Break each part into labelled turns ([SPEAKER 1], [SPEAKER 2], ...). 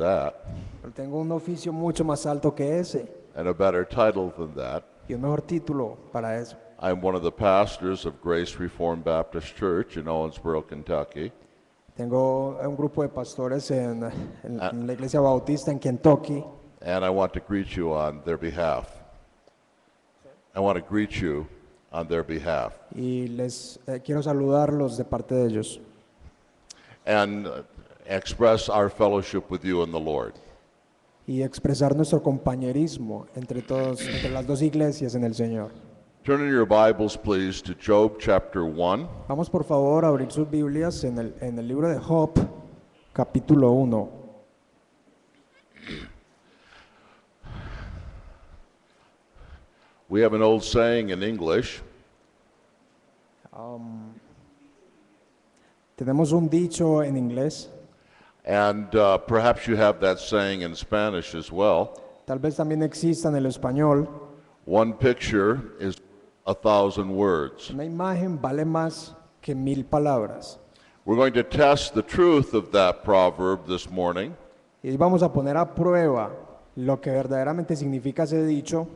[SPEAKER 1] that,
[SPEAKER 2] Pero tengo un oficio mucho más alto que ese
[SPEAKER 1] and a better title than that.
[SPEAKER 2] y un mejor título para eso.
[SPEAKER 1] I'm one of the pastors of Grace Reformed Baptist Church in Owensboro, Kentucky.
[SPEAKER 2] Tengo un grupo de pastores en la iglesia bautista en Kentucky
[SPEAKER 1] And I want to greet you on their behalf. I want to greet you on their behalf.
[SPEAKER 2] y les quiero saludarlos de parte de ellos
[SPEAKER 1] And express our fellowship with you in the Lord.
[SPEAKER 2] y expresar nuestro compañerismo entre todos, entre las dos iglesias en el Señor.
[SPEAKER 1] Turn in your Bibles, please, to Job chapter 1.
[SPEAKER 2] Vamos por favor a abrir sus Biblias en el libro de Job, capítulo 1.
[SPEAKER 1] We have an old saying in English,
[SPEAKER 2] Tenemos un dicho en inglés,
[SPEAKER 1] and perhaps you have that saying in Spanish as well.
[SPEAKER 2] tal vez también exista en el español:
[SPEAKER 1] One picture is 1,000 words.
[SPEAKER 2] una imagen vale más que 1000 palabras.
[SPEAKER 1] We're going to test the truth of that proverb this morning
[SPEAKER 2] Y vamos a poner a prueba lo que verdaderamente significa ese dicho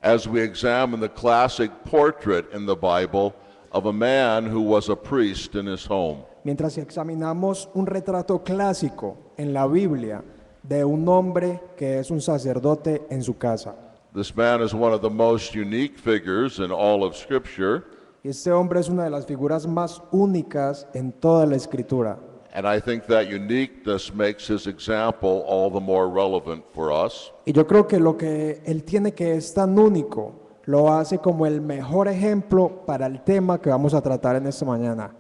[SPEAKER 1] as we examine the classic portrait in the Bible of a man who was a priest in his home.
[SPEAKER 2] mientras examinamos un retrato clásico en la Biblia de un hombre que es un sacerdote en su casa.
[SPEAKER 1] This man is one of the most unique figures in all of Scripture,
[SPEAKER 2] Y este hombre es una de las figuras más únicas en toda la Escritura.
[SPEAKER 1] and I think that uniqueness makes his example all the more relevant for us.
[SPEAKER 2] Y yo creo que lo que él tiene, que es tan único, lo hace como el mejor ejemplo para el tema que vamos a tratar en esta mañana.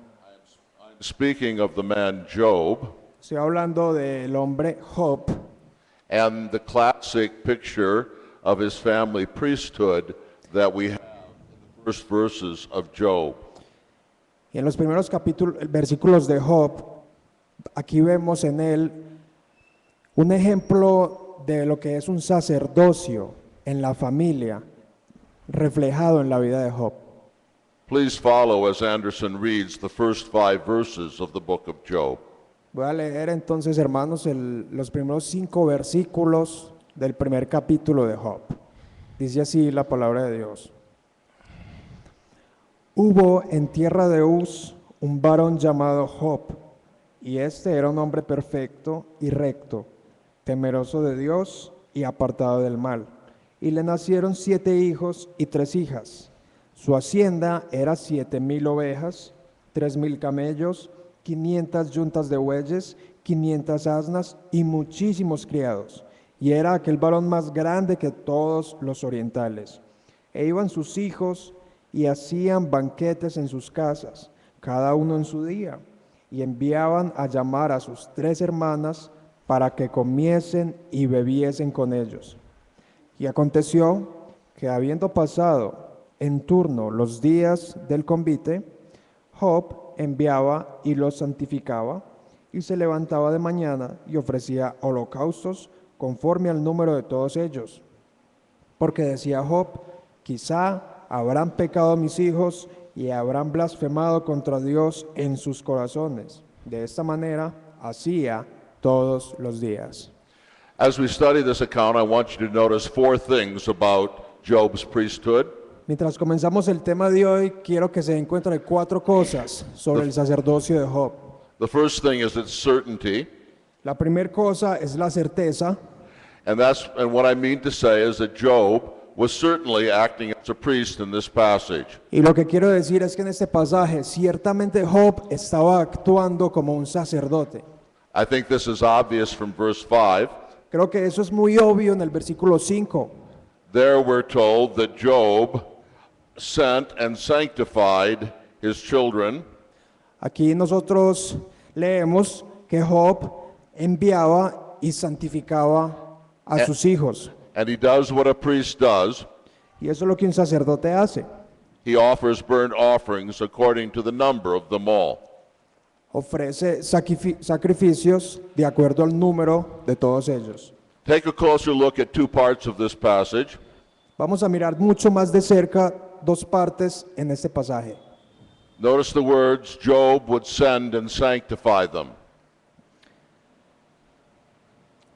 [SPEAKER 1] Speaking of the man Job
[SPEAKER 2] Estoy hablando del hombre Job
[SPEAKER 1] and the classic picture of his family priesthood that we have in the first verses of Job.
[SPEAKER 2] y en los primeros versículos de Job, aquí vemos en él un ejemplo de lo que es un sacerdocio en la familia reflejado en la vida de Job.
[SPEAKER 1] Please follow as Anderson reads the first 5 verses of the book of Job.
[SPEAKER 2] Voy a leer entonces, hermanos, los primeros 5 versículos del primer capítulo de Job. Dice así la palabra de Dios. Hubo en tierra de Uz un varón llamado Job, y este era un hombre perfecto y recto, temeroso de Dios y apartado del mal. Y le nacieron 7 hijos y 3 hijas. Su hacienda era 7,000 ovejas, 3,000 camellos, 500 yuntas de bueyes, 500 asnas y muchísimos criados. Y era aquel varón más grande que todos los orientales. E iban sus hijos y hacían banquetes en sus casas, cada uno en su día, y enviaban a llamar a sus 3 hermanas para que comiesen y bebiesen con ellos. Y aconteció que, habiendo pasado en turno los días del convite, Job enviaba y los santificaba, y se levantaba de mañana y ofrecía holocaustos conforme al número de todos ellos. Porque decía Job: quizá habrán pecado mis hijos y habrán blasfemado contra Dios en sus corazones. De esta manera hacía todos los días.
[SPEAKER 1] As we study this account, I want you to notice 4 things about Job's priesthood.
[SPEAKER 2] Mientras comenzamos el tema de hoy, quiero que se den cuenta de 4 cosas sobre el sacerdocio de Job.
[SPEAKER 1] The first thing is its certainty,
[SPEAKER 2] La primera cosa es la certeza,
[SPEAKER 1] and what I mean to say is that Job was certainly acting as a priest in this passage.
[SPEAKER 2] y lo que quiero decir es que en este pasaje ciertamente Job estaba actuando como un sacerdote.
[SPEAKER 1] I think this is obvious from verse 5.
[SPEAKER 2] Creo que eso es muy obvio en el versículo 5.
[SPEAKER 1] There we're told that Job sent and sanctified his children,
[SPEAKER 2] Aquí nosotros leemos que Job enviaba y santificaba a sus hijos.
[SPEAKER 1] and he does what a priest does.
[SPEAKER 2] Y eso es lo que un sacerdote hace.
[SPEAKER 1] He offers burnt offerings according to the number of them all.
[SPEAKER 2] Ofrece sacrificios de acuerdo al número de todos ellos.
[SPEAKER 1] Take a closer look at 2 parts of this passage.
[SPEAKER 2] Vamos a mirar mucho más de cerca 2 partes en este pasaje.
[SPEAKER 1] Notice the words, Job would send and sanctify them.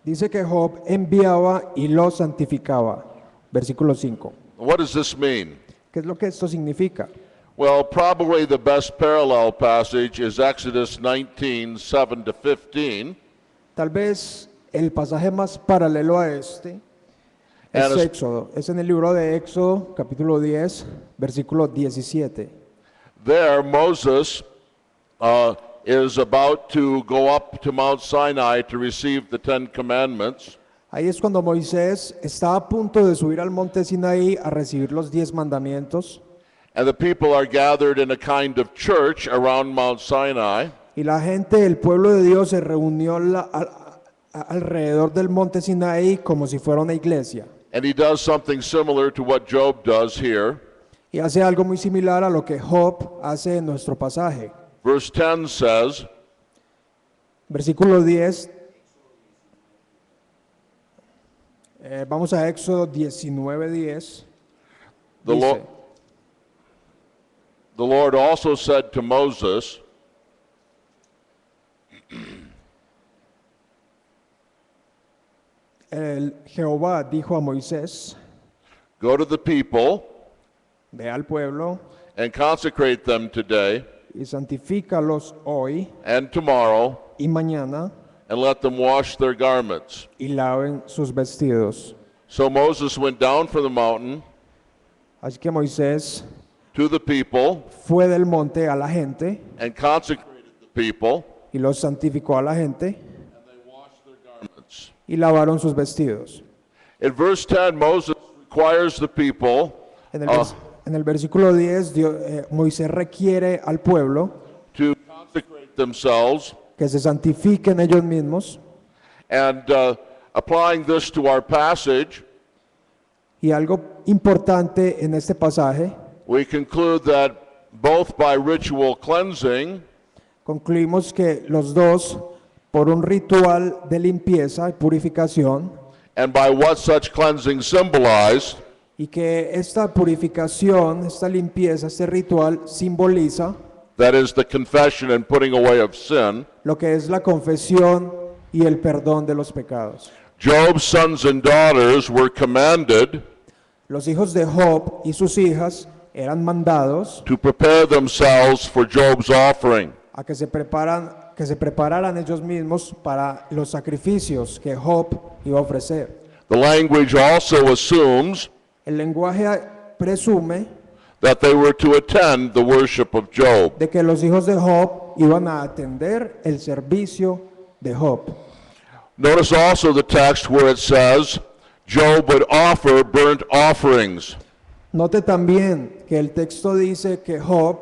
[SPEAKER 2] Dice que Job enviaba y lo santificaba. Versículo 5.
[SPEAKER 1] What does this mean?
[SPEAKER 2] ¿Qué es lo que esto significa?
[SPEAKER 1] Well, probably the best parallel passage is Exodus 19, 7 to 15.
[SPEAKER 2] Tal vez el pasaje más paralelo a este es
[SPEAKER 1] And as-
[SPEAKER 2] Éxodo. Es en el libro de Éxodo, capítulo 10, versículo 17.
[SPEAKER 1] There, Moses is about to go up to Mount Sinai to receive the Ten Commandments.
[SPEAKER 2] Ahí es cuando Moisés está a punto de subir al monte Sinaí a recibir los 10 mandamientos
[SPEAKER 1] And the people are gathered in a kind of church around Mount Sinai.
[SPEAKER 2] y la gente, el pueblo de Dios se reunió alrededor del monte Sinaí como si fuera una iglesia
[SPEAKER 1] And he does something similar to what Job does here.
[SPEAKER 2] y hace algo muy similar a lo que Job hace en nuestro pasaje.
[SPEAKER 1] Verse 10 says,
[SPEAKER 2] Versículo 10. Vamos a Éxodo 19:10.
[SPEAKER 1] the,
[SPEAKER 2] Dice,
[SPEAKER 1] Lo- the Lord also said to Moses,
[SPEAKER 2] Jehová dijo a Moisés,
[SPEAKER 1] Go to the people
[SPEAKER 2] ve al pueblo
[SPEAKER 1] and consecrate them today
[SPEAKER 2] y santifícalos hoy
[SPEAKER 1] and tomorrow,
[SPEAKER 2] y mañana
[SPEAKER 1] and let them wash their garments.
[SPEAKER 2] y laven sus vestidos.
[SPEAKER 1] So Moses went down from the mountain
[SPEAKER 2] Así que Moisés
[SPEAKER 1] to the people
[SPEAKER 2] fue del monte a la gente
[SPEAKER 1] and consecrated the people,
[SPEAKER 2] y los santificó a la gente
[SPEAKER 1] and they washed their garments.
[SPEAKER 2] y lavaron sus vestidos.
[SPEAKER 1] In verse 10, Moses requires the people
[SPEAKER 2] En el versículo 10, Moisés requiere al pueblo
[SPEAKER 1] to consecrate themselves,
[SPEAKER 2] que se santifiquen ellos mismos.
[SPEAKER 1] and applying this to our passage,
[SPEAKER 2] Y algo importante en este pasaje,
[SPEAKER 1] we conclude that both by ritual cleansing
[SPEAKER 2] concluimos que los dos, por un ritual de limpieza y purificación,
[SPEAKER 1] and by what such cleansing symbolized,
[SPEAKER 2] y que esta purificación, esta limpieza, este ritual simboliza
[SPEAKER 1] that is the confession and putting away of sin,
[SPEAKER 2] lo que es la confesión y el perdón de los pecados.
[SPEAKER 1] Job's sons and daughters were commanded
[SPEAKER 2] Los hijos de Job y sus hijas eran mandados
[SPEAKER 1] to prepare themselves for Job's offering.
[SPEAKER 2] a que se prepararan ellos mismos para los sacrificios que Job iba a ofrecer.
[SPEAKER 1] The language also assumes
[SPEAKER 2] El lenguaje presume
[SPEAKER 1] that they were to attend the worship of Job.
[SPEAKER 2] de que los hijos de Job iban a atender el servicio de Job.
[SPEAKER 1] Notice also the text where it says Job would offer burnt offerings.
[SPEAKER 2] Note también que el texto dice que Job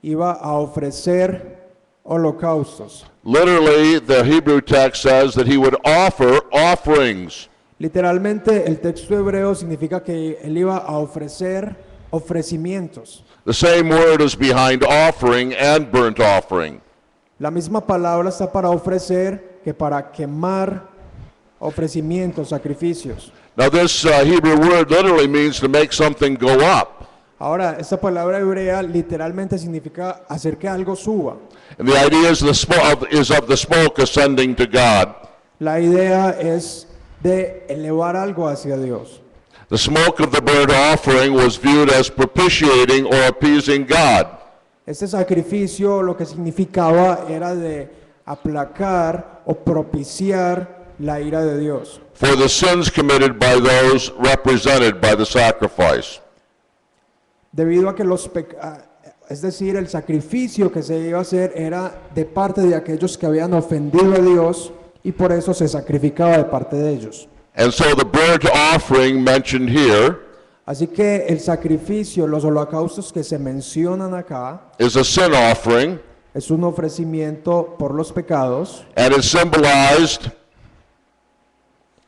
[SPEAKER 2] iba a ofrecer holocaustos.
[SPEAKER 1] Literally, the Hebrew text says that he would offer offerings.
[SPEAKER 2] Literalmente el texto hebreo significa que él iba a ofrecer ofrecimientos.
[SPEAKER 1] The same word is behind offering and burnt offering.
[SPEAKER 2] La misma palabra está para ofrecer que para quemar ofrecimientos, sacrificios.
[SPEAKER 1] Now, this Hebrew word literally means to make something go up.
[SPEAKER 2] Ahora, esta palabra hebrea literalmente significa hacer que algo suba.
[SPEAKER 1] And the idea is of the smoke ascending to God.
[SPEAKER 2] La idea es de elevar algo hacia Dios.
[SPEAKER 1] The smoke of the burnt offering was viewed as propitiating or appeasing God.
[SPEAKER 2] Este sacrificio lo que significaba era de aplacar o propiciar la ira de Dios
[SPEAKER 1] For the sins committed by those represented by the sacrifice.
[SPEAKER 2] debido a que es decir, el sacrificio que se iba a hacer era de parte de aquellos que habían ofendido a Dios y por eso se sacrificaba de parte de ellos.
[SPEAKER 1] And so the burnt offering mentioned here
[SPEAKER 2] Así que el sacrificio, los holocaustos que se mencionan acá,
[SPEAKER 1] is a sin offering,
[SPEAKER 2] es un ofrecimiento por los pecados
[SPEAKER 1] and is symbolized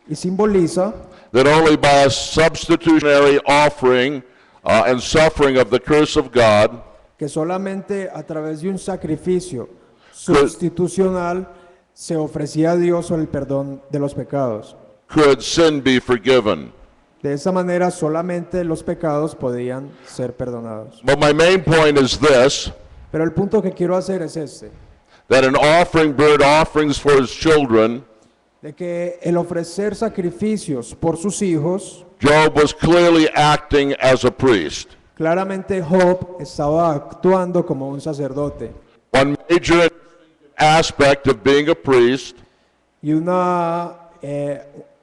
[SPEAKER 2] y simboliza
[SPEAKER 1] that only by a substitutionary offering and suffering of the curse of God
[SPEAKER 2] que solamente a través de un sacrificio sustitucional se ofrecía a Dios el perdón de los pecados.
[SPEAKER 1] could sin be forgiven.
[SPEAKER 2] De esa manera solamente los pecados podían ser perdonados.
[SPEAKER 1] But my main point is this,
[SPEAKER 2] Pero el punto que quiero hacer es este,
[SPEAKER 1] that in offering burnt offerings for his children,
[SPEAKER 2] de que el ofrecer sacrificios por sus hijos,
[SPEAKER 1] Job was clearly acting as a priest.
[SPEAKER 2] claramente Job estaba actuando como un sacerdote.
[SPEAKER 1] One major aspect of being a priest
[SPEAKER 2] Y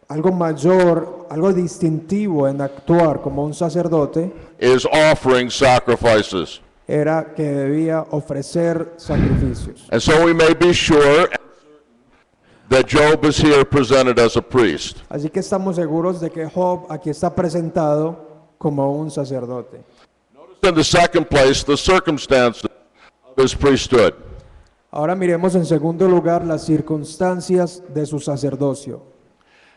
[SPEAKER 2] algo mayor, algo distintivo en actuar como un sacerdote
[SPEAKER 1] is offering sacrifices.
[SPEAKER 2] era que debía ofrecer sacrificios.
[SPEAKER 1] And so we may be sure that Job is here presented as a priest.
[SPEAKER 2] Así que estamos seguros de que Job aquí está presentado como un sacerdote.
[SPEAKER 1] In the second place, the circumstances of his priesthood.
[SPEAKER 2] Ahora miremos en segundo lugar las circunstancias de su sacerdocio.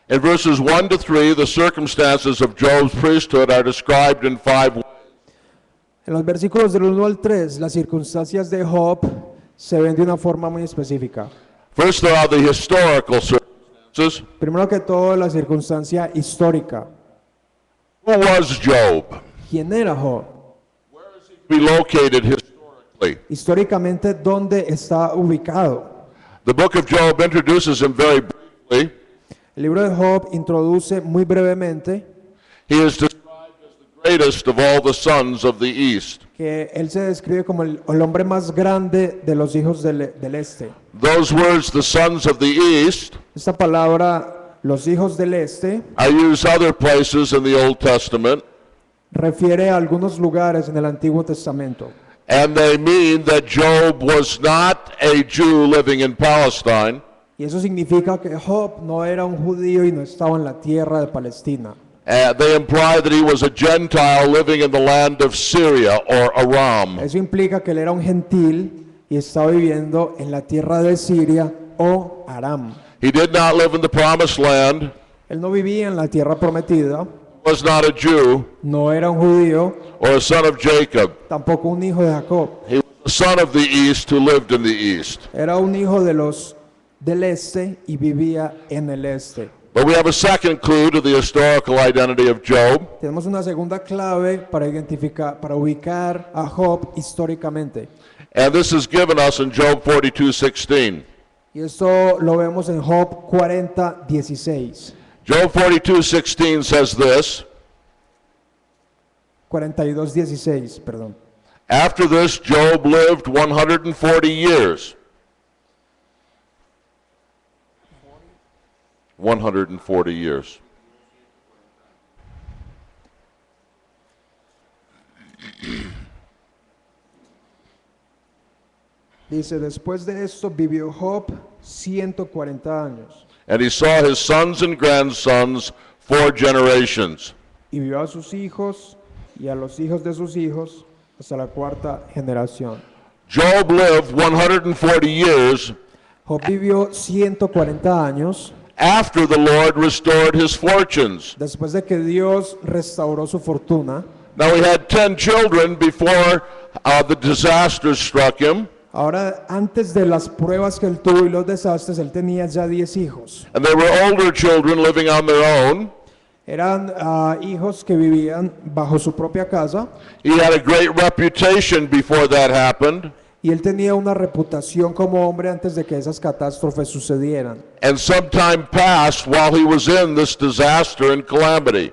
[SPEAKER 1] In verses 1 to 3, the circumstances of Job's priesthood are described in 5 ways.
[SPEAKER 2] En los versículos del 1 al 3, las circunstancias de Job se ven de una forma muy específica.
[SPEAKER 1] First, there are the historical circumstances.
[SPEAKER 2] Primero que todo, la circunstancia histórica.
[SPEAKER 1] Who was Job?
[SPEAKER 2] ¿Quién era Job?
[SPEAKER 1] Be located historically.
[SPEAKER 2] Históricamente, ¿dónde está ubicado?
[SPEAKER 1] The book of Job introduces him very briefly.
[SPEAKER 2] El libro de Job introduce muy brevemente
[SPEAKER 1] He is described as the greatest of all the sons of the east.
[SPEAKER 2] que él se describe como el hombre más grande de los hijos del este.
[SPEAKER 1] Those words, the sons of the east,
[SPEAKER 2] Esta palabra, los hijos del este,
[SPEAKER 1] are used other places in the Old Testament,
[SPEAKER 2] refiere a algunos lugares en el Antiguo Testamento.
[SPEAKER 1] and they mean that Job was not a Jew living in Palestine,
[SPEAKER 2] Y eso significa que Job no era un judío y no estaba en la tierra de Palestina.
[SPEAKER 1] They imply that he was a Gentile living in the land of Syria or Aram.
[SPEAKER 2] Eso implica que él era un gentil y estaba viviendo en la tierra de Siria o Aram.
[SPEAKER 1] He did not live in the promised land,
[SPEAKER 2] Él no vivía en la tierra prometida,
[SPEAKER 1] was not a Jew
[SPEAKER 2] no era un judío,
[SPEAKER 1] or a son of Jacob.
[SPEAKER 2] tampoco un hijo de Jacob.
[SPEAKER 1] He was the son of the east who lived in the east.
[SPEAKER 2] Era un hijo de los del este y vivía en el este.
[SPEAKER 1] But we have a second clue to the historical identity of Job.
[SPEAKER 2] Tenemos una segunda clave para identificar, para ubicar a Job históricamente.
[SPEAKER 1] And this is given us in Job 42:16.
[SPEAKER 2] Y esto lo vemos en Job 40:16.
[SPEAKER 1] Job 42:16 says this,
[SPEAKER 2] 42:16, perdón.
[SPEAKER 1] after this Job lived 140 years. 140 years.
[SPEAKER 2] Dice, después de esto vivió Job 140 años
[SPEAKER 1] And he saw his sons and grandsons 4 generations.
[SPEAKER 2] y vio a sus hijos y a los hijos de sus hijos hasta la cuarta generación.
[SPEAKER 1] Job lived 140 years
[SPEAKER 2] Job vivió 140 años
[SPEAKER 1] after the Lord restored his fortunes.
[SPEAKER 2] después de que Dios restauró su fortuna.
[SPEAKER 1] Now he had 10 children before the disaster struck him,
[SPEAKER 2] Ahora, antes de las pruebas que él tuvo y los desastres, él tenía ya 10 hijos.
[SPEAKER 1] and they were older children living on their own.
[SPEAKER 2] Eran hijos que vivían bajo su propia casa
[SPEAKER 1] He had a great reputation before that happened,
[SPEAKER 2] y él tenía una reputación como hombre antes de que esas catástrofes sucedieran.
[SPEAKER 1] and some time passed while he was in this disaster and calamity.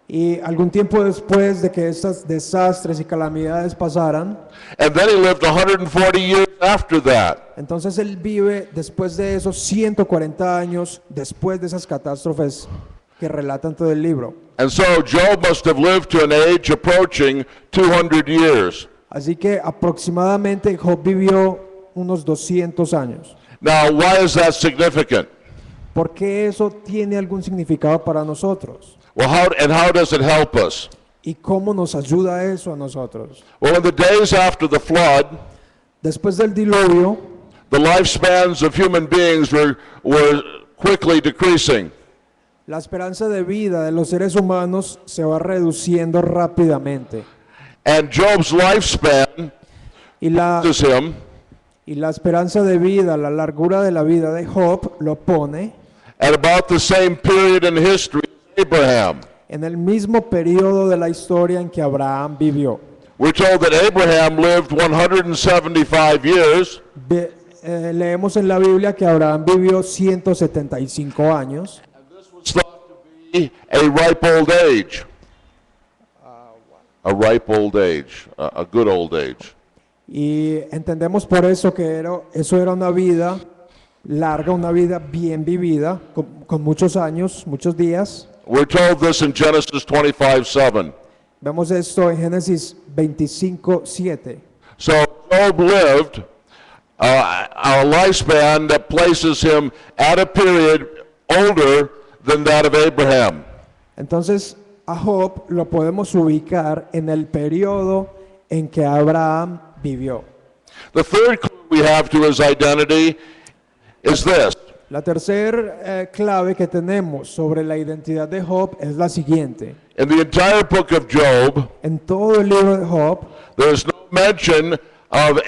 [SPEAKER 2] Y algún tiempo después de que estos desastres y calamidades pasaran,
[SPEAKER 1] And then he lived 140 years after that.
[SPEAKER 2] entonces él vive después de esos 140 años, después de esas catástrofes que relatan todo el libro.
[SPEAKER 1] And so Job must have lived to an age approaching 200 years.
[SPEAKER 2] Así que aproximadamente Job vivió unos 200 años.
[SPEAKER 1] Now, why is that significant?
[SPEAKER 2] ¿Por qué eso tiene algún significado para nosotros?
[SPEAKER 1] Well, how does it help us?
[SPEAKER 2] ¿Y cómo nos ayuda eso a nosotros?
[SPEAKER 1] Well, in the days after the flood,
[SPEAKER 2] Después del diluvio,
[SPEAKER 1] the lifespans of human beings were quickly decreasing.
[SPEAKER 2] la esperanza de vida de los seres humanos se va reduciendo rápidamente.
[SPEAKER 1] And Job's lifespan
[SPEAKER 2] Y la,
[SPEAKER 1] is him
[SPEAKER 2] y la esperanza de vida, la largura de la vida de Job lo pone
[SPEAKER 1] at about the same period in history as Abraham.
[SPEAKER 2] en el mismo periodo de la historia en que Abraham vivió.
[SPEAKER 1] We're told that Abraham lived 175 years,
[SPEAKER 2] leemos en la Biblia que Abraham vivió 175 años.
[SPEAKER 1] Was thought to be a ripe old age. A ripe old age, a good old age.
[SPEAKER 2] Y entendemos por eso que eso era una vida larga, una vida bien vivida, con muchos años, muchos días.
[SPEAKER 1] We're told this in Genesis 25:7.
[SPEAKER 2] Vemos esto en Génesis 25:7.
[SPEAKER 1] So Job lived a lifespan that places him at a period older than that of Abraham.
[SPEAKER 2] Entonces, a Job lo podemos ubicar en el periodo en que Abraham vivió.
[SPEAKER 1] The third clue we have to his identity is this.
[SPEAKER 2] La tercera clave que tenemos sobre la identidad de Job es la siguiente.
[SPEAKER 1] In the entire book of Job,
[SPEAKER 2] En todo el libro de Job
[SPEAKER 1] there is no mention of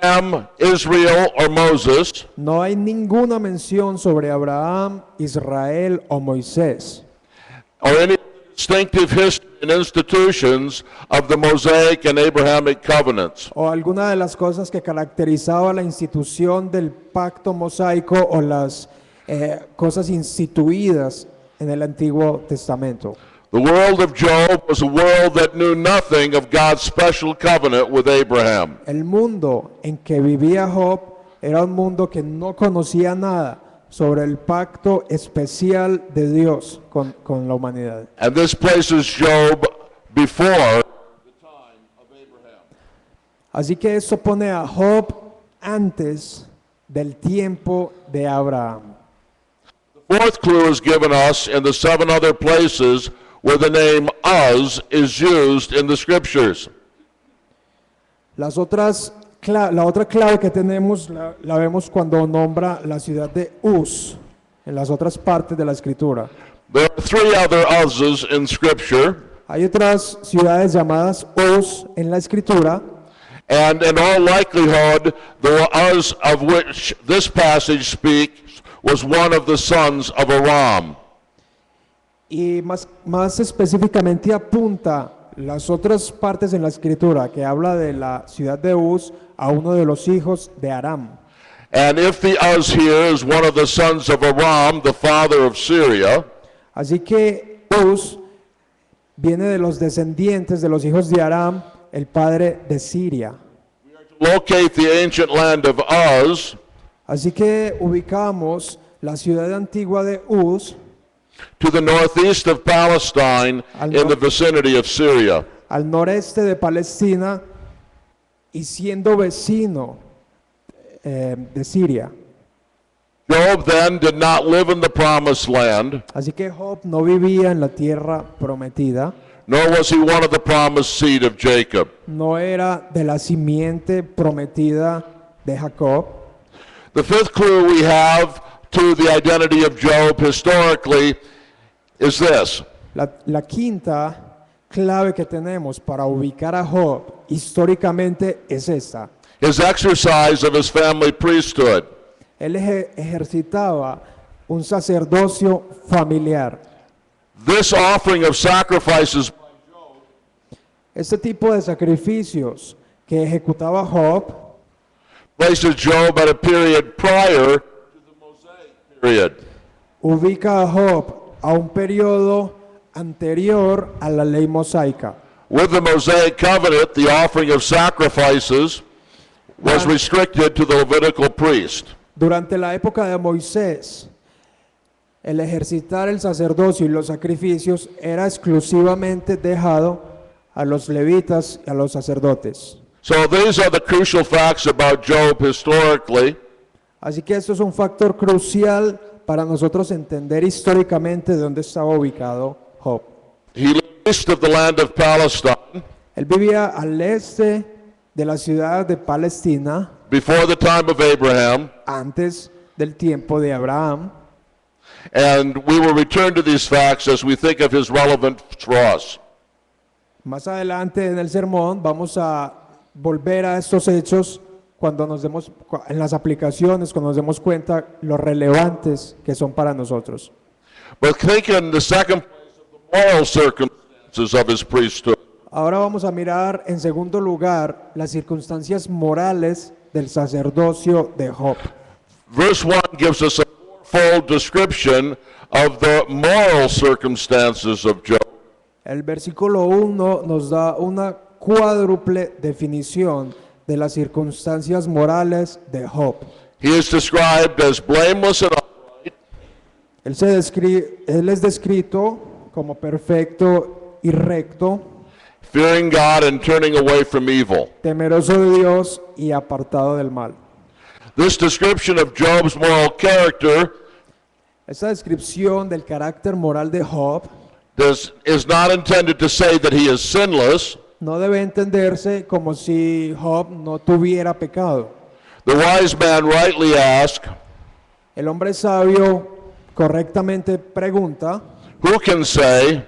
[SPEAKER 1] Abraham, Israel, or Moses,
[SPEAKER 2] no hay ninguna mención sobre Abraham, Israel o Moisés,
[SPEAKER 1] or any distinctive history and institutions of the Mosaic and Abrahamic covenants.
[SPEAKER 2] o alguna de las cosas que caracterizaba la institución del pacto mosaico o las cosas instituidas en el Antiguo Testamento.
[SPEAKER 1] The world of Job was a world that knew nothing of God's special covenant with Abraham.
[SPEAKER 2] El mundo en que vivía Job era un mundo que no conocía nada sobre el pacto especial de Dios con la humanidad.
[SPEAKER 1] And this places Job before the time of Abraham.
[SPEAKER 2] Así que esto pone a Job antes del tiempo de Abraham.
[SPEAKER 1] The fourth clue is given us in the 7 other places where the name Uz is used in the scriptures.
[SPEAKER 2] La otra clave que tenemos la vemos cuando nombra la ciudad de Uz en las otras partes de la escritura.
[SPEAKER 1] There are 3 other Uzes in scripture,
[SPEAKER 2] Hay otras ciudades llamadas Uz en la escritura,
[SPEAKER 1] and in all likelihood, the Uz of which this passage speaks was one of the sons of Aram.
[SPEAKER 2] y más específicamente apunta las otras partes en la escritura que habla de la ciudad de Uz a uno de los hijos de Aram.
[SPEAKER 1] And if the Uz here is one of the sons of Aram, the father of Syria,
[SPEAKER 2] Así que Uz viene de los descendientes de los hijos de Aram, el padre de Siria.
[SPEAKER 1] locate the ancient land of Uz
[SPEAKER 2] Así que ubicamos la ciudad antigua de Uz
[SPEAKER 1] to the northeast of Palestine in the vicinity of Syria.
[SPEAKER 2] al noreste de Palestina y siendo vecino de Siria.
[SPEAKER 1] Job then did not live in the promised land,
[SPEAKER 2] Así que Job no vivía en la tierra prometida,
[SPEAKER 1] nor was he one of the promised seed of Jacob.
[SPEAKER 2] no era de la simiente prometida de Jacob.
[SPEAKER 1] The fifth clue we have to the identity of Job historically is this.
[SPEAKER 2] La quinta clave que tenemos para ubicar a Job históricamente es esta.
[SPEAKER 1] His exercise of his family priesthood.
[SPEAKER 2] Él ejercitaba un sacerdocio familiar.
[SPEAKER 1] This offering of sacrifices
[SPEAKER 2] Este tipo de sacrificios que ejecutaba Job
[SPEAKER 1] places Job at a period prior to the Mosaic period.
[SPEAKER 2] ubica a Job a un periodo anterior a la ley mosaica.
[SPEAKER 1] With the Mosaic covenant, the offering of sacrifices was restricted to the Levitical priest.
[SPEAKER 2] Durante la época de Moisés, el ejercitar el sacerdocio y los sacrificios era exclusivamente dejado a los levitas y a los sacerdotes.
[SPEAKER 1] So these are the crucial facts about Job historically.
[SPEAKER 2] Así que esto es un factor crucial para nosotros entender históricamente de dónde estaba ubicado Job.
[SPEAKER 1] He lived east of the land of Palestine
[SPEAKER 2] Él vivía al este de la ciudad de Palestina
[SPEAKER 1] before the time of Abraham,
[SPEAKER 2] antes del tiempo de Abraham.
[SPEAKER 1] and we will return to these facts as we think of his relevance for us.
[SPEAKER 2] Más adelante en el sermón vamos a volver a estos hechos cuando en las aplicaciones, cuando nos demos cuenta lo relevantes que son para nosotros.
[SPEAKER 1] But think in the second place of the moral circumstances of his priesthood.
[SPEAKER 2] Ahora vamos a mirar en segundo lugar las circunstancias morales del sacerdocio de Job.
[SPEAKER 1] Verse 1 gives us a full description of the moral circumstances of Job.
[SPEAKER 2] El versículo 1 nos da una cuádruple definición de las circunstancias morales de Job.
[SPEAKER 1] He is described as blameless and upright,
[SPEAKER 2] Él es descrito como perfecto y recto,
[SPEAKER 1] fearing God and turning away from evil.
[SPEAKER 2] temeroso de Dios y apartado del mal.
[SPEAKER 1] This description of Job's moral character
[SPEAKER 2] Esta descripción del carácter moral de Job
[SPEAKER 1] is not intended to say that he is sinless.
[SPEAKER 2] no debe entenderse como si Job no tuviera pecado.
[SPEAKER 1] The wise man rightly asks,
[SPEAKER 2] El hombre sabio correctamente pregunta,
[SPEAKER 1] who can say,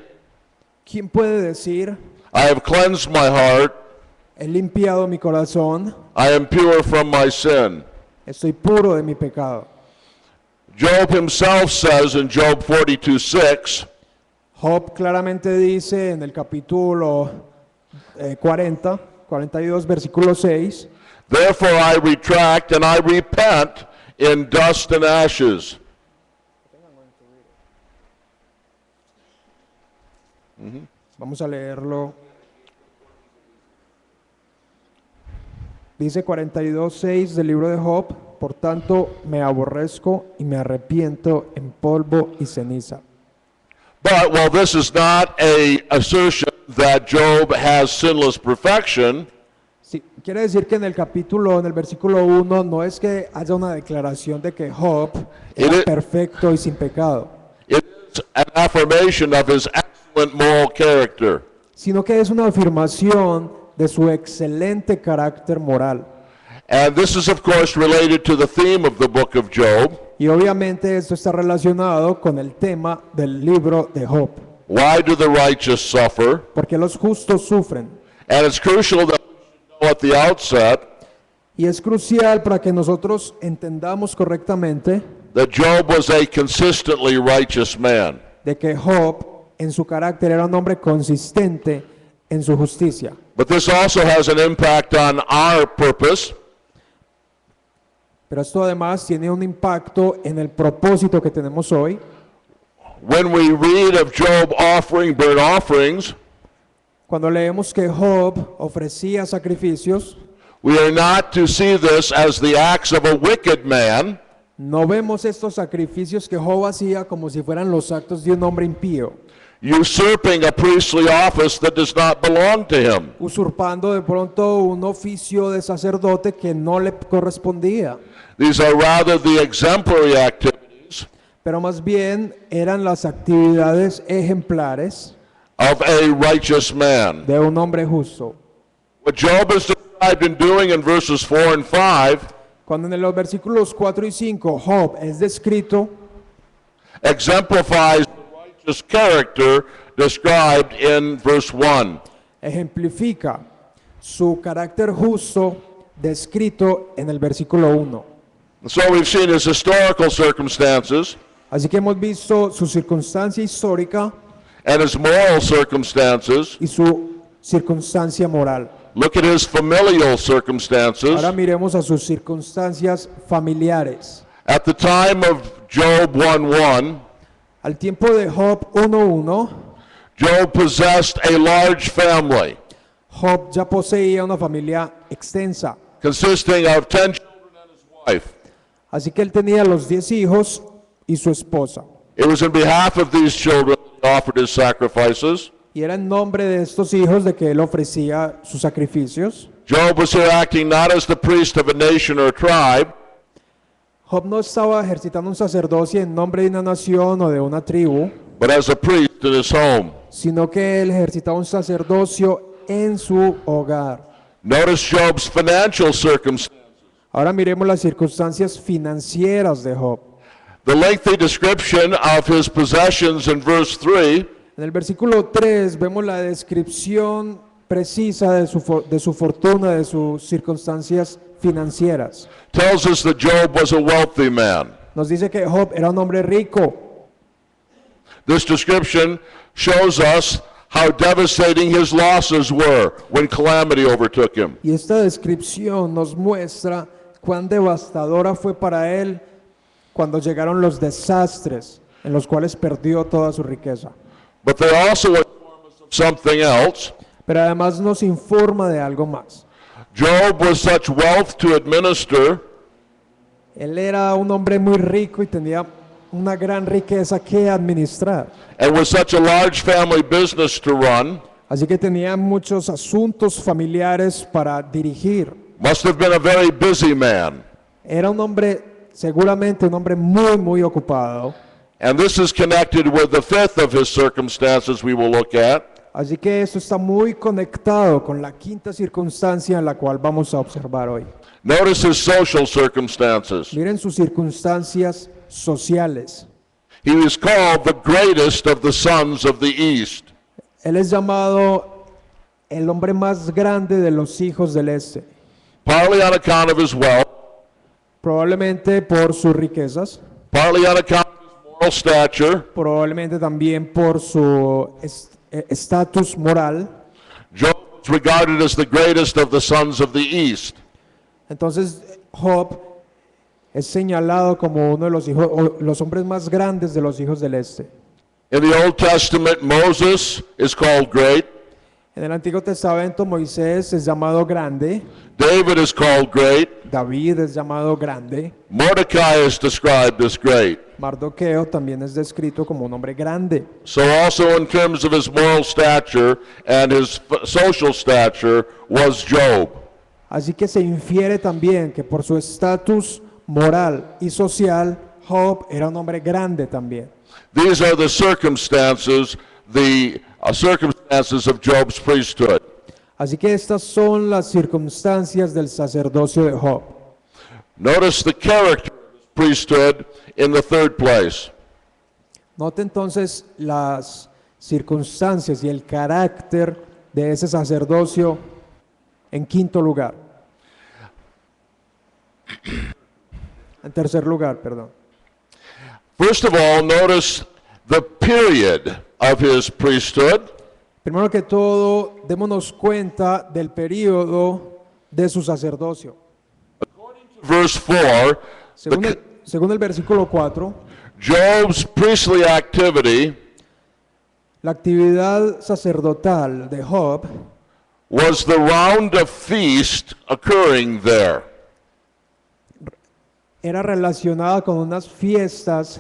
[SPEAKER 2] ¿quién puede decir,
[SPEAKER 1] I have cleansed my heart,
[SPEAKER 2] he limpiado mi corazón,
[SPEAKER 1] I am pure from my sin?
[SPEAKER 2] estoy puro de mi pecado?
[SPEAKER 1] Job himself says in Job 42:6,
[SPEAKER 2] Job claramente dice en el capítulo 42, versículo 6,
[SPEAKER 1] therefore I retract and I repent in dust and ashes.
[SPEAKER 2] vamos a leerlo. Dice 42:6 del libro de Job, por tanto me aborrezco y me arrepiento en polvo y ceniza.
[SPEAKER 1] But while this is not a assertion that Job has sinless perfection,
[SPEAKER 2] Sí, quiere decir que en el versículo 1, no es que haya una declaración de que Job era
[SPEAKER 1] It is-
[SPEAKER 2] perfecto y sin pecado,
[SPEAKER 1] it is an affirmation of his excellent moral character.
[SPEAKER 2] sino que es una afirmación de su excelente carácter moral.
[SPEAKER 1] And this is of course related to the theme of the book of Job.
[SPEAKER 2] Y obviamente esto está relacionado con el tema del libro de Job,
[SPEAKER 1] Why do the righteous suffer?
[SPEAKER 2] porque los justos sufren.
[SPEAKER 1] And it's crucial that we know at the outset
[SPEAKER 2] Y es crucial para que nosotros entendamos correctamente
[SPEAKER 1] that Job was a consistently righteous man.
[SPEAKER 2] de que Job en su carácter era un hombre consistente en su justicia.
[SPEAKER 1] But this also has an impact on our purpose.
[SPEAKER 2] Pero esto además tiene un impacto en el propósito que tenemos hoy.
[SPEAKER 1] When we read of Job offering burnt offerings,
[SPEAKER 2] Cuando leemos que Job ofrecía sacrificios,
[SPEAKER 1] we are not to see this as the acts of a wicked man,
[SPEAKER 2] no vemos estos sacrificios que Job hacía como si fueran los actos de un hombre impío,
[SPEAKER 1] usurping a priestly office that does not belong to him.
[SPEAKER 2] usurpando de pronto un oficio de sacerdote que no le correspondía,
[SPEAKER 1] These are rather the exemplary activities
[SPEAKER 2] pero más bien eran las actividades ejemplares
[SPEAKER 1] of a righteous man.
[SPEAKER 2] de un hombre justo.
[SPEAKER 1] What Job is described in doing in verses 4 and 5
[SPEAKER 2] Cuando en los versículos 4 y 5 Job es descrito,
[SPEAKER 1] exemplifies the righteous character described in verse 1.
[SPEAKER 2] ejemplifica su carácter justo descrito en el versículo 1.
[SPEAKER 1] So we've seen his historical circumstances
[SPEAKER 2] Así que hemos visto su circunstancia histórica
[SPEAKER 1] and his moral circumstances.
[SPEAKER 2] y su circunstancia moral.
[SPEAKER 1] Look at his familial circumstances.
[SPEAKER 2] Ahora miremos a sus circunstancias familiares.
[SPEAKER 1] At the time of Job 1:1,
[SPEAKER 2] Al tiempo de Job 1:1,
[SPEAKER 1] Job possessed a large family
[SPEAKER 2] Job ya poseía una familia extensa.
[SPEAKER 1] consisting of 10 children and his wife.
[SPEAKER 2] Así que él tenía los 10 hijos y su esposa.
[SPEAKER 1] It was in behalf of these children that he offered his sacrifices.
[SPEAKER 2] Y era en nombre de estos hijos de que él ofrecía sus sacrificios.
[SPEAKER 1] Job was here acting not as the priest of a nation or tribe,
[SPEAKER 2] Job no estaba ejercitando un sacerdocio en nombre de una nación o de una tribu,
[SPEAKER 1] but as a priest in his home.
[SPEAKER 2] sino que él ejercitaba un sacerdocio en su hogar.
[SPEAKER 1] Notice Job's financial circumstances.
[SPEAKER 2] Ahora miremos las circunstancias financieras de Job.
[SPEAKER 1] The lengthy description of his possessions in verse 3
[SPEAKER 2] En el versículo 3 vemos la descripción precisa de su fortuna, de sus circunstancias financieras.
[SPEAKER 1] tells us that Job was a wealthy man.
[SPEAKER 2] Nos dice que Job era un hombre rico.
[SPEAKER 1] This description shows us how devastating his losses were when calamity overtook him.
[SPEAKER 2] Y esta descripción nos muestra cuán devastadora fue para él cuando llegaron los desastres en los cuales perdió toda su riqueza.
[SPEAKER 1] But they also inform us of something else.
[SPEAKER 2] Pero además nos informa de algo más.
[SPEAKER 1] Job was such wealth to administer
[SPEAKER 2] Él era un hombre muy rico y tenía una gran riqueza que administrar.
[SPEAKER 1] and was such a large family business to run.
[SPEAKER 2] Así que tenía muchos asuntos familiares para dirigir.
[SPEAKER 1] Must have been a very busy man.
[SPEAKER 2] Era un hombre, seguramente un hombre muy ocupado.
[SPEAKER 1] And this is connected with the fifth of his circumstances we will look at.
[SPEAKER 2] Así que esto está muy conectado con la quinta circunstancia en la cual vamos a observar hoy.
[SPEAKER 1] Notice his social circumstances.
[SPEAKER 2] Miren sus circunstancias sociales.
[SPEAKER 1] He was called the greatest of the sons of the East.
[SPEAKER 2] Él es llamado el hombre más grande de los hijos del este,
[SPEAKER 1] Partly on account of his wealth,
[SPEAKER 2] probablemente por sus riquezas,
[SPEAKER 1] partly on account of his moral stature.
[SPEAKER 2] probablemente también por su estatus moral.
[SPEAKER 1] Job was regarded as the greatest of the sons of the East.
[SPEAKER 2] Entonces Job es señalado como uno de los hijos, o los hombres más grandes de los hijos del este.
[SPEAKER 1] In the Old Testament, Moses is called great.
[SPEAKER 2] En el Antiguo Testamento Moisés es llamado grande,
[SPEAKER 1] David is called great.
[SPEAKER 2] David es llamado grande,
[SPEAKER 1] Mordecai is described as great.
[SPEAKER 2] Mardoqueo también es descrito como un hombre grande.
[SPEAKER 1] So also in terms of his moral stature and his social stature was Job.
[SPEAKER 2] Así que se infiere también que por su estatus moral y social, Job era un hombre grande también.
[SPEAKER 1] These are the circumstances of Job's priesthood.
[SPEAKER 2] Así que estas son las circunstancias del sacerdocio de Job.
[SPEAKER 1] Notice the character of his priesthood in the third place.
[SPEAKER 2] Note entonces las circunstancias y el carácter de ese sacerdocio en quinto lugar. En tercer lugar, perdón.
[SPEAKER 1] First of all, notice the period of his priesthood.
[SPEAKER 2] Primero que todo, démonos cuenta del período de su sacerdocio.
[SPEAKER 1] Verse 4,
[SPEAKER 2] Según el versículo 4,
[SPEAKER 1] Job's priestly activity
[SPEAKER 2] la actividad sacerdotal de Job
[SPEAKER 1] was the round of feast occurring there.
[SPEAKER 2] era relacionada con unas fiestas.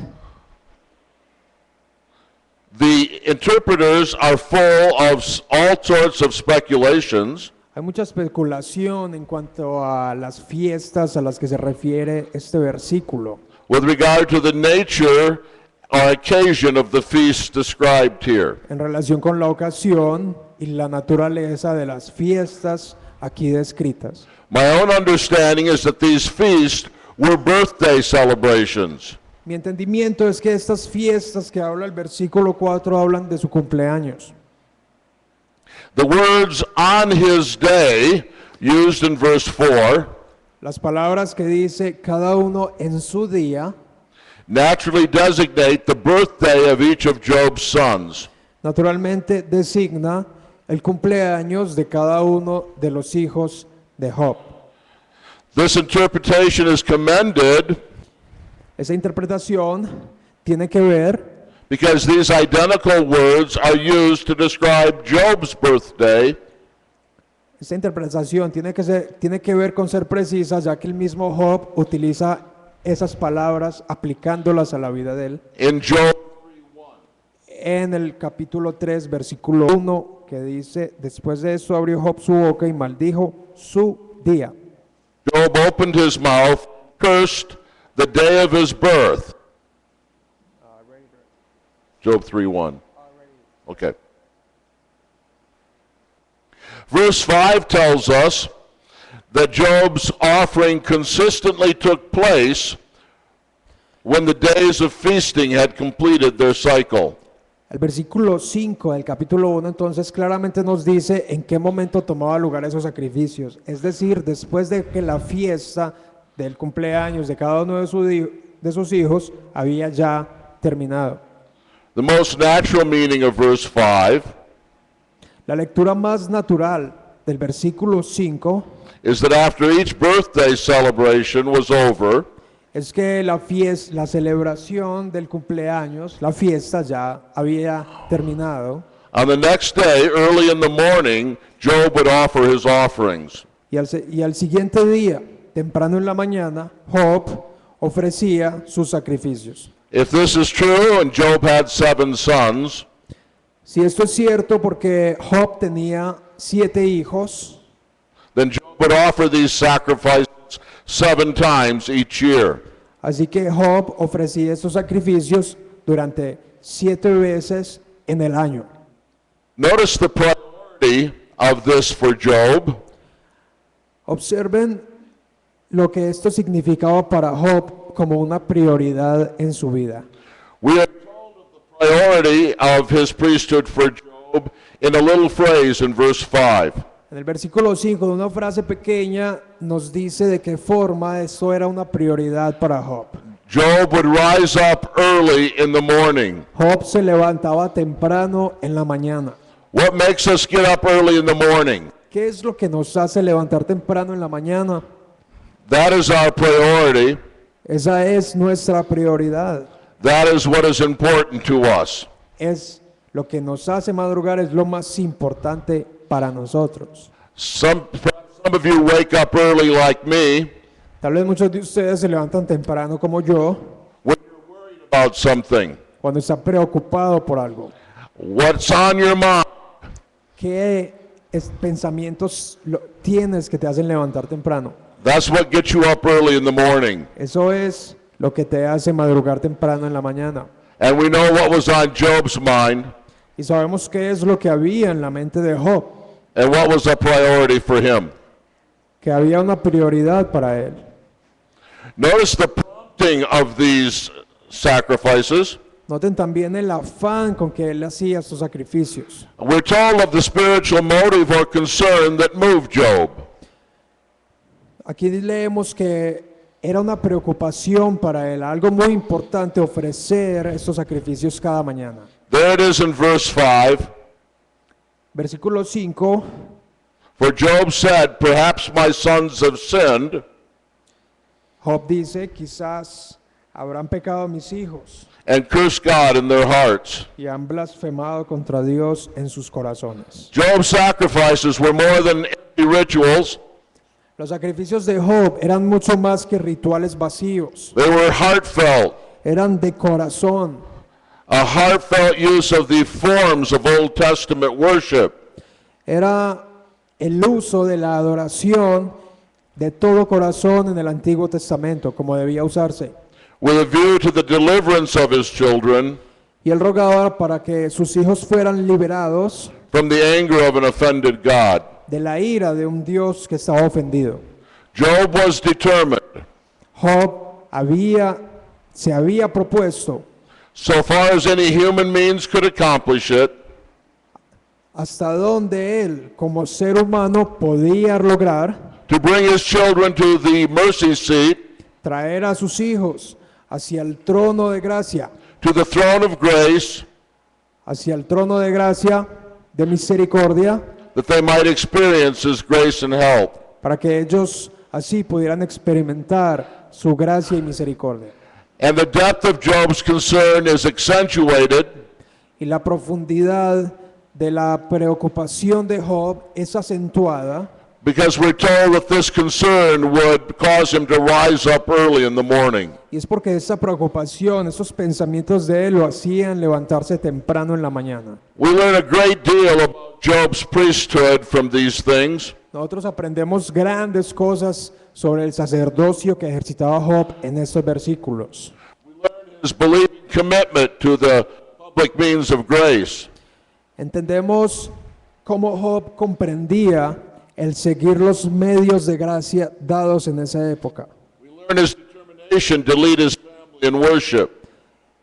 [SPEAKER 1] The interpreters are full of all sorts of speculations.
[SPEAKER 2] Hay mucha especulación en cuanto a las fiestas a las que se refiere este versículo,
[SPEAKER 1] With regard to the nature or occasion of the feast described here.
[SPEAKER 2] en relación con la ocasión y la naturaleza de las fiestas aquí descritas.
[SPEAKER 1] My own understanding is that these feasts were birthday celebrations.
[SPEAKER 2] Mi entendimiento es que estas fiestas que habla el versículo 4 hablan de su cumpleaños.
[SPEAKER 1] The words on his day, used in verse 4,
[SPEAKER 2] Las palabras que dice cada uno en su día,
[SPEAKER 1] naturally designate the birthday of each of Job's sons.
[SPEAKER 2] naturalmente designa el cumpleaños de cada uno de los hijos de Job.
[SPEAKER 1] This interpretation is commended
[SPEAKER 2] Esa interpretación tiene que ver
[SPEAKER 1] because these identical words are used to describe Job's birthday,
[SPEAKER 2] Esta interpretación tiene que ver con ser precisa, ya que el mismo Job utiliza esas palabras aplicándolas a la vida de él.
[SPEAKER 1] in Job.
[SPEAKER 2] En el capítulo 3, versículo 1, que dice, después de eso abrió Job su boca y maldijo su día.
[SPEAKER 1] Job opened his mouth, cursed the day of his birth. Job 3:1. Okay. Verse 5 tells us that Job's offering consistently took place when the days of feasting had completed their cycle.
[SPEAKER 2] El versículo 5 del capítulo 1 entonces claramente nos dice en qué momento tomaba lugar esos sacrificios. Es decir, después de que la fiesta del cumpleaños de cada uno de sus hijos había ya terminado.
[SPEAKER 1] The most natural meaning of verse 5
[SPEAKER 2] La lectura más natural del versículo 5
[SPEAKER 1] is that after each birthday celebration was over,
[SPEAKER 2] es que la celebración del cumpleaños, la fiesta ya había terminado,
[SPEAKER 1] on the next day, early in the morning, Job would offer his offerings.
[SPEAKER 2] y al siguiente día, temprano en la mañana, Job ofrecía sus sacrificios.
[SPEAKER 1] If this is true, and Job had 7 sons,
[SPEAKER 2] Si esto es cierto, porque Job tenía 7 hijos,
[SPEAKER 1] then Job would offer these sacrifices 7 times each year.
[SPEAKER 2] así que Job ofrecía estos sacrificios durante 7 veces en el año.
[SPEAKER 1] Notice the priority of this for Job.
[SPEAKER 2] Observen lo que esto significaba para Job como una prioridad en su vida.
[SPEAKER 1] We are told of the priority of his priesthood for Job in a little phrase in verse 5.
[SPEAKER 2] En el versículo 5, de una frase pequeña, nos dice de qué forma esto era una prioridad para Job.
[SPEAKER 1] Job would rise up early in the morning.
[SPEAKER 2] Job se levantaba temprano en la mañana.
[SPEAKER 1] What makes us get up early in the morning?
[SPEAKER 2] ¿Qué es lo que nos hace levantar temprano en la mañana?
[SPEAKER 1] That is our priority.
[SPEAKER 2] Esa es nuestra prioridad.
[SPEAKER 1] That is what is important to us.
[SPEAKER 2] Es lo que nos hace madrugar, es lo más importante para nosotros.
[SPEAKER 1] Some of you wake up early like me
[SPEAKER 2] Tal vez muchos de ustedes se levantan temprano como yo,
[SPEAKER 1] when you're worried about something.
[SPEAKER 2] cuando están preocupados por algo.
[SPEAKER 1] What's on your mind?
[SPEAKER 2] ¿Qué pensamientos tienes que te hacen levantar temprano?
[SPEAKER 1] That's what gets you up early in the morning.
[SPEAKER 2] Eso es lo que te hace madrugar temprano en la mañana.
[SPEAKER 1] And we know what was on Job's mind
[SPEAKER 2] Y sabemos qué es lo que había en la mente de Job,
[SPEAKER 1] and what was a priority for him.
[SPEAKER 2] que había una prioridad para él.
[SPEAKER 1] Notice the prompting of these sacrifices.
[SPEAKER 2] Noten también el afán con que él hacía estos sacrificios.
[SPEAKER 1] We're told of the spiritual motive or concern that moved Job.
[SPEAKER 2] Aquí leemos que era una preocupación para él, algo muy importante ofrecer estos sacrificios cada mañana.
[SPEAKER 1] There it is in verse 5.
[SPEAKER 2] Versículo 5,
[SPEAKER 1] For Job said, Perhaps my sons have sinned,
[SPEAKER 2] Job dice, quizás habrán pecado mis hijos
[SPEAKER 1] and cursed God in their hearts.
[SPEAKER 2] y han blasfemado contra Dios en sus corazones.
[SPEAKER 1] Job's sacrifices were more than empty rituals.
[SPEAKER 2] Los sacrificios de Job eran mucho más que rituales vacíos,
[SPEAKER 1] They were heartfelt,
[SPEAKER 2] eran de corazón,
[SPEAKER 1] a heartfelt use of the forms of Old Testament worship.
[SPEAKER 2] era el uso de la adoración de todo corazón en el Antiguo Testamento, como debía usarse.
[SPEAKER 1] With a view to the deliverance of his children
[SPEAKER 2] Y él rogaba para que sus hijos fueran liberados
[SPEAKER 1] from the anger of an offended God.
[SPEAKER 2] de la ira de un Dios que estaba ofendido.
[SPEAKER 1] Job was determined,
[SPEAKER 2] Job se había propuesto,
[SPEAKER 1] so far as any human means could accomplish it,
[SPEAKER 2] hasta donde él, como ser humano, podía lograr
[SPEAKER 1] to bring his children to the mercy seat,
[SPEAKER 2] traer a sus hijos hacia el trono de gracia,
[SPEAKER 1] to the throne of grace,
[SPEAKER 2] hacia el trono de gracia, de misericordia,
[SPEAKER 1] that they might experience his grace and help.
[SPEAKER 2] para que ellos así pudieran experimentar su gracia y misericordia.
[SPEAKER 1] And the depth of Job's concern is accentuated
[SPEAKER 2] Y la profundidad de la preocupación de Job es acentuada
[SPEAKER 1] because we're told that this concern would cause him to rise up early in the morning.
[SPEAKER 2] y es porque esa preocupación, esos pensamientos de él lo hacían levantarse temprano en la mañana.
[SPEAKER 1] We learn a great deal about Job's priesthood from these things.
[SPEAKER 2] Nosotros aprendemos grandes cosas sobre el sacerdocio que ejercitaba Job en estos versículos.
[SPEAKER 1] His believing commitment to the public means of grace.
[SPEAKER 2] Entendemos cómo Job comprendía el seguir los medios de gracia dados en esa época.
[SPEAKER 1] We learn his determination to lead his family in worship.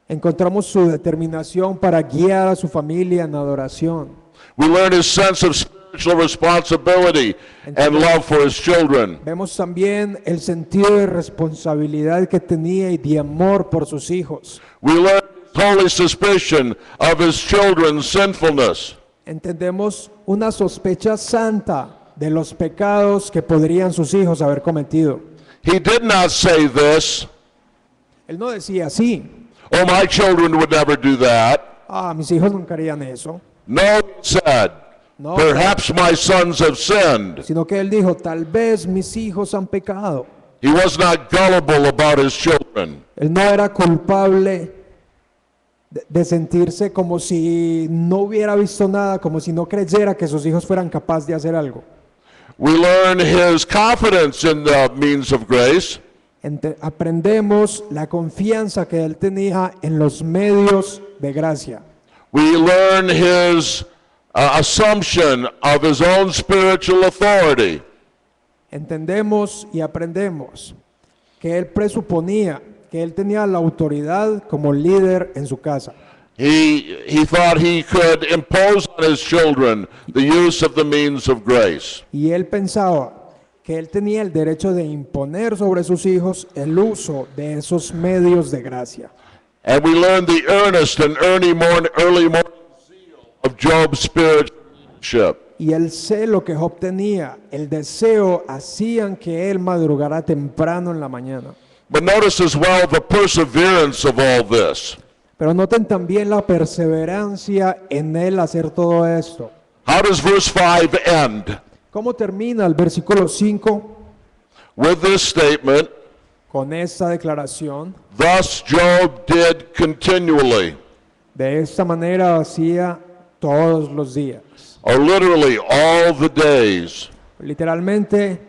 [SPEAKER 2] Encontramos su determinación para guiar a su familia en adoración.
[SPEAKER 1] We learn his sense of spiritual responsibility and love for his children.
[SPEAKER 2] Vemos también el sentido de responsabilidad que tenía y de amor por sus hijos.
[SPEAKER 1] We learn his holy suspicion of his children's sinfulness.
[SPEAKER 2] Entendemos una sospecha santa de los pecados que podrían sus hijos haber cometido.
[SPEAKER 1] He did not say this,
[SPEAKER 2] Él no decía así,
[SPEAKER 1] oh, my children would never do that.
[SPEAKER 2] mis hijos nunca harían eso.
[SPEAKER 1] No, he said,
[SPEAKER 2] No,
[SPEAKER 1] perhaps my sons have sinned.
[SPEAKER 2] sino que él dijo, tal vez mis hijos han pecado.
[SPEAKER 1] He was not gullible about his children.
[SPEAKER 2] Él no era culpable de sentirse como si no hubiera visto nada, como si no creyera que sus hijos fueran capaces de hacer algo.
[SPEAKER 1] We learn his confidence in the means of grace.
[SPEAKER 2] Aprendemos la confianza que él tenía en los medios de gracia.
[SPEAKER 1] We learn his assumption of his own spiritual authority.
[SPEAKER 2] Entendemos y aprendemos que él presuponía que él tenía la autoridad como líder en su casa.
[SPEAKER 1] He thought he could impose on his children the use of the means of grace.
[SPEAKER 2] Y él pensaba que él tenía el derecho de imponer sobre sus hijos el uso de esos medios de gracia.
[SPEAKER 1] And we learn the earnest and early morning zeal of Job's spiritual leadership.
[SPEAKER 2] Y el celo que Job tenía, el deseo, hacían que él madrugara temprano en la mañana.
[SPEAKER 1] But notice as well the perseverance of all this.
[SPEAKER 2] Pero noten también la perseverancia en él hacer todo esto.
[SPEAKER 1] How does verse 5 end?
[SPEAKER 2] ¿Cómo termina el versículo 5?
[SPEAKER 1] With this statement,
[SPEAKER 2] Con esta declaración,
[SPEAKER 1] thus Job did continually,
[SPEAKER 2] de esta manera hacía todos los días.
[SPEAKER 1] or literally all the days.
[SPEAKER 2] Literalmente,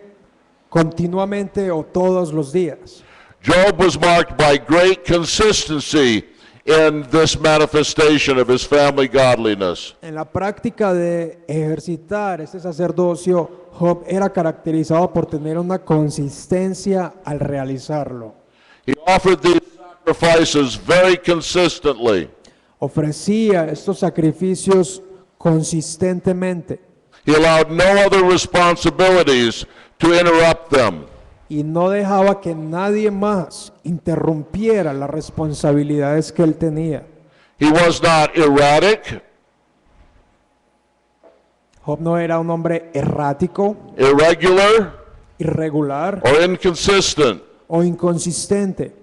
[SPEAKER 2] continuamente o todos los días.
[SPEAKER 1] Job was marked by great consistency in this manifestation of his family godliness.
[SPEAKER 2] En la práctica de ejercitar este sacerdocio, Job era caracterizado por tener una consistencia al realizarlo.
[SPEAKER 1] He offered these sacrifices very consistently.
[SPEAKER 2] Ofrecía estos sacrificios consistentemente
[SPEAKER 1] He allowed no other responsibilities to interrupt them.
[SPEAKER 2] y no dejaba que nadie más interrumpiera las responsabilidades que él tenía.
[SPEAKER 1] He was not erratic,
[SPEAKER 2] Job no era un hombre errático,
[SPEAKER 1] irregular,
[SPEAKER 2] irregular
[SPEAKER 1] or inconsistent.
[SPEAKER 2] o inconsistente.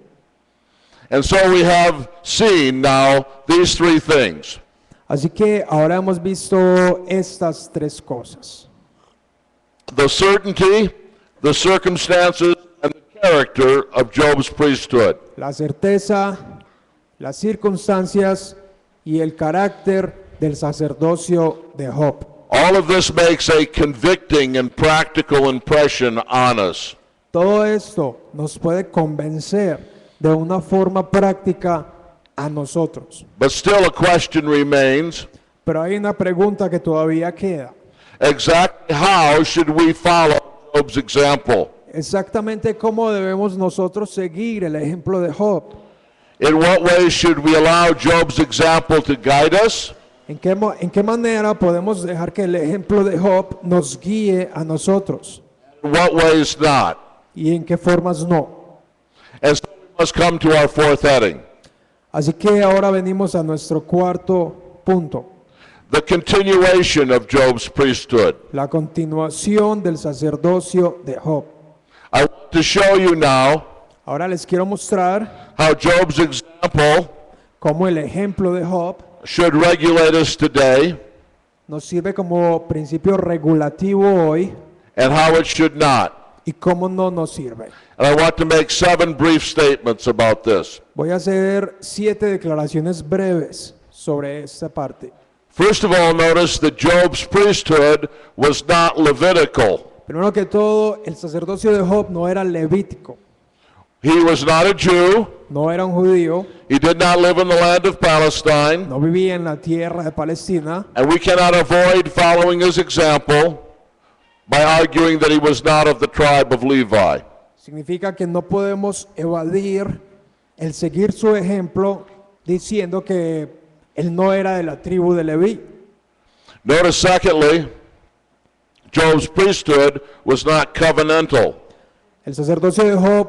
[SPEAKER 1] And so we have seen now these three things.
[SPEAKER 2] Así que ahora hemos visto estas tres cosas:
[SPEAKER 1] The certainty, the circumstances, and the character of Job's priesthood.
[SPEAKER 2] la certeza, las circunstancias y el carácter del sacerdocio de Job.
[SPEAKER 1] All of this makes a convicting and practical impression on us.
[SPEAKER 2] Todo esto nos puede convencer de una forma práctica a nosotros.
[SPEAKER 1] But still a question remains,
[SPEAKER 2] Pero hay una pregunta que todavía queda.
[SPEAKER 1] exactly how should we follow Job's example?
[SPEAKER 2] Exactamente cómo debemos nosotros seguir el ejemplo de Job.
[SPEAKER 1] In what ways should we allow Job's example to guide us?
[SPEAKER 2] ¿En qué manera podemos dejar que el ejemplo de Job nos guíe a nosotros?
[SPEAKER 1] In what ways not?
[SPEAKER 2] ¿Y en qué formas no?
[SPEAKER 1] And so we must come to our fourth heading,
[SPEAKER 2] Así que ahora venimos a nuestro cuarto punto,
[SPEAKER 1] the continuation of Job's priesthood.
[SPEAKER 2] la continuación del sacerdocio de Job.
[SPEAKER 1] I want to show you now
[SPEAKER 2] Ahora les quiero mostrar
[SPEAKER 1] how Job's example
[SPEAKER 2] cómo el ejemplo de Job
[SPEAKER 1] should regulate us today
[SPEAKER 2] nos sirve como principio regulativo hoy
[SPEAKER 1] and how it should not.
[SPEAKER 2] y cómo no nos sirve.
[SPEAKER 1] And I want to make 7 brief statements about this.
[SPEAKER 2] Voy a hacer 7 declaraciones breves sobre esta parte.
[SPEAKER 1] First of all, notice that Job's priesthood was not Levitical.
[SPEAKER 2] Primero que todo, el sacerdocio de Job no era levítico,
[SPEAKER 1] He was not a Jew.
[SPEAKER 2] no era un judío,
[SPEAKER 1] He did not live in the land of Palestine.
[SPEAKER 2] no vivía en la tierra de Palestina,
[SPEAKER 1] And we cannot avoid following his example by arguing that he was not of the tribe of Levi.
[SPEAKER 2] significa que no podemos evadir el seguir su ejemplo diciendo que él no era de la tribu de Leví.
[SPEAKER 1] Notice, secondly, Job's priesthood was not covenantal.
[SPEAKER 2] El sacerdocio de Job